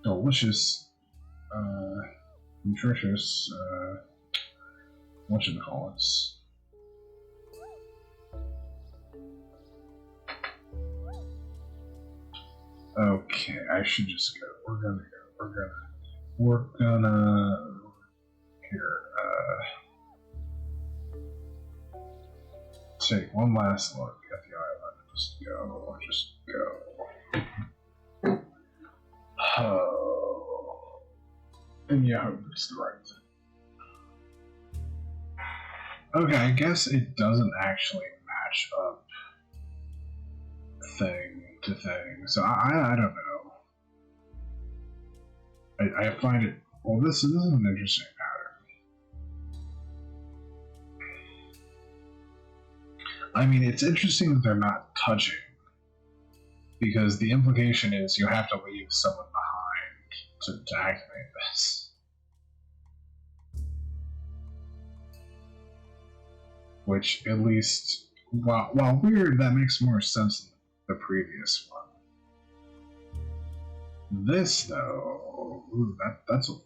Delicious, nutritious, whatchamacallits. Okay, I should just go. We're gonna here, take one last look at the island. Just go. hope it's the right thing. Okay, I guess it doesn't actually match up thing to thing, so I don't know. I find it. Well, this is an interesting pattern. I mean, it's interesting that they're not touching, because the implication is you have to leave someone behind to activate this. Which, at least, while weird, that makes more sense than the previous one. This, though, ooh, that's a lot.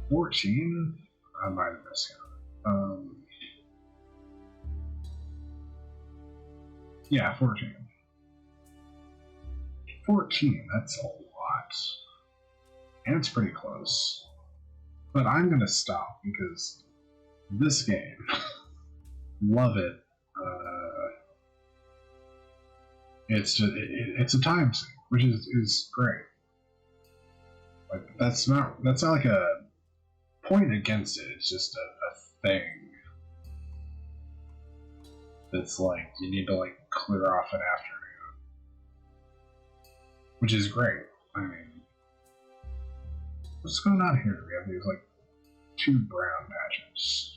14? I might have missed it. Yeah, 14. 14, that's a lot. And it's pretty close. But I'm gonna stop because this game, love it. It's just it's a time sink, which is great. Like that's not like a point against it. It's just a thing that's like you need to like clear off an afternoon, which is great. I mean, what's going on here? We have these like 2 brown patches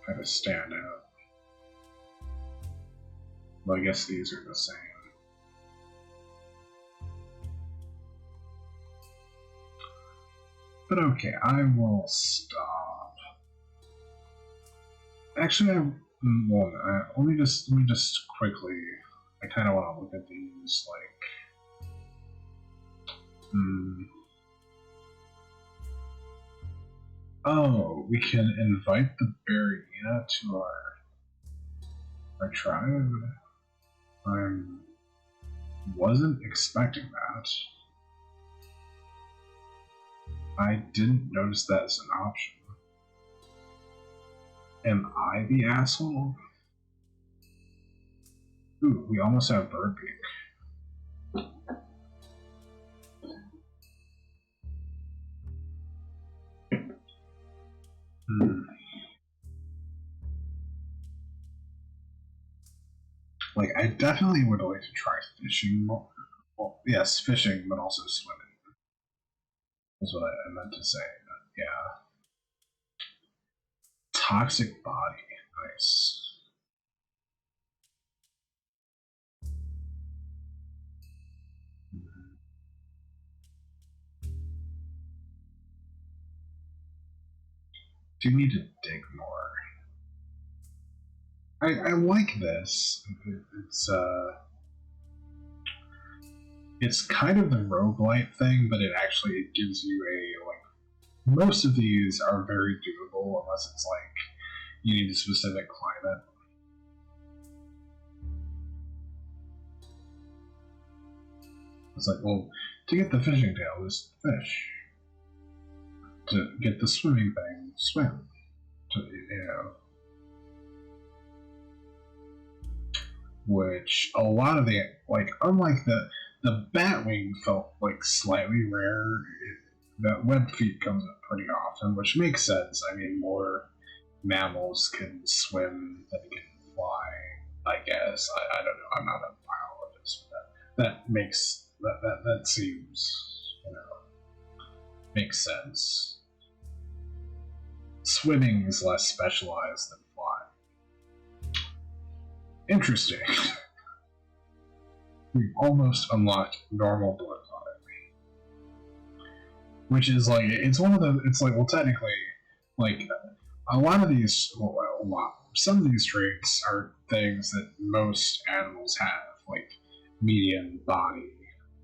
kind of stand out. Well, I guess these are the same. But okay, I will stop. Actually, let me just quickly. I kind of want to look at these like. Oh, we can invite the Barrina to our tribe. I wasn't expecting that. I didn't notice that as an option. Am I the asshole? Ooh, we almost have Birdbeak. Like, I definitely would like to try fishing more. Well, yes, fishing, but also swimming. Is what I meant to say. But yeah. Toxic body. Nice. Do need to dig more. I like this. It's kind of the roguelite thing, but it gives you a like. Most of these are very doable unless it's like you need a specific climate. It's like, well, to get the fishing tail, just fish. To get the swimming thing, swim. Which a lot of the like, unlike the Batwing felt like slightly rare. That web feet comes up pretty often, which makes sense. I mean, more mammals can swim than can fly. I guess I don't know. I'm not a biologist, but that makes that seems makes sense. Swimming is less specialized than flying. Interesting. We've almost unlocked normal blood clotting, which is like it's one of the. It's like, well, technically, like a lot of these, some of these traits are things that most animals have, like medium body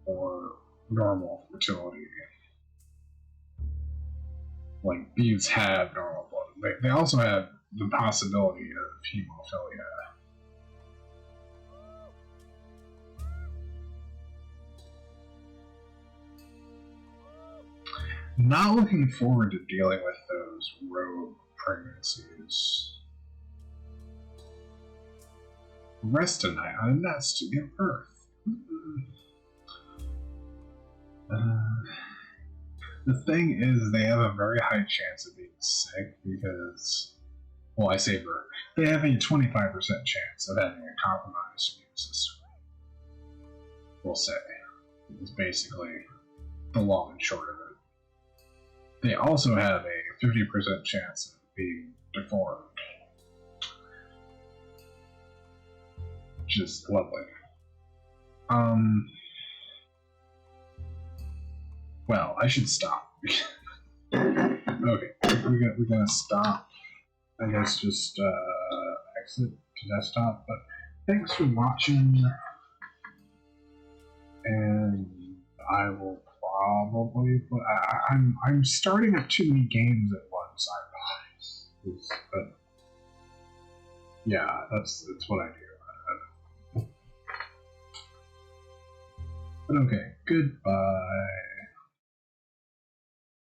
or normal fertility. Like bees have normal blood. They also have the possibility of hemophilia. Not looking forward to dealing with those rogue pregnancies. Rest a night on a nest to give birth. The thing is, they have a very high chance of being sick because, well, I say birth. They have a 25% chance of having a compromised immune system. We'll say. Is basically the long and short of it. They also have a 50% chance of being deformed. Which is lovely. Well, I should stop. Okay, we're gonna stop. I guess just exit to desktop. But thanks for watching, and I will probably. I'm starting up too many games at once. But yeah, that's what I do. But okay, goodbye.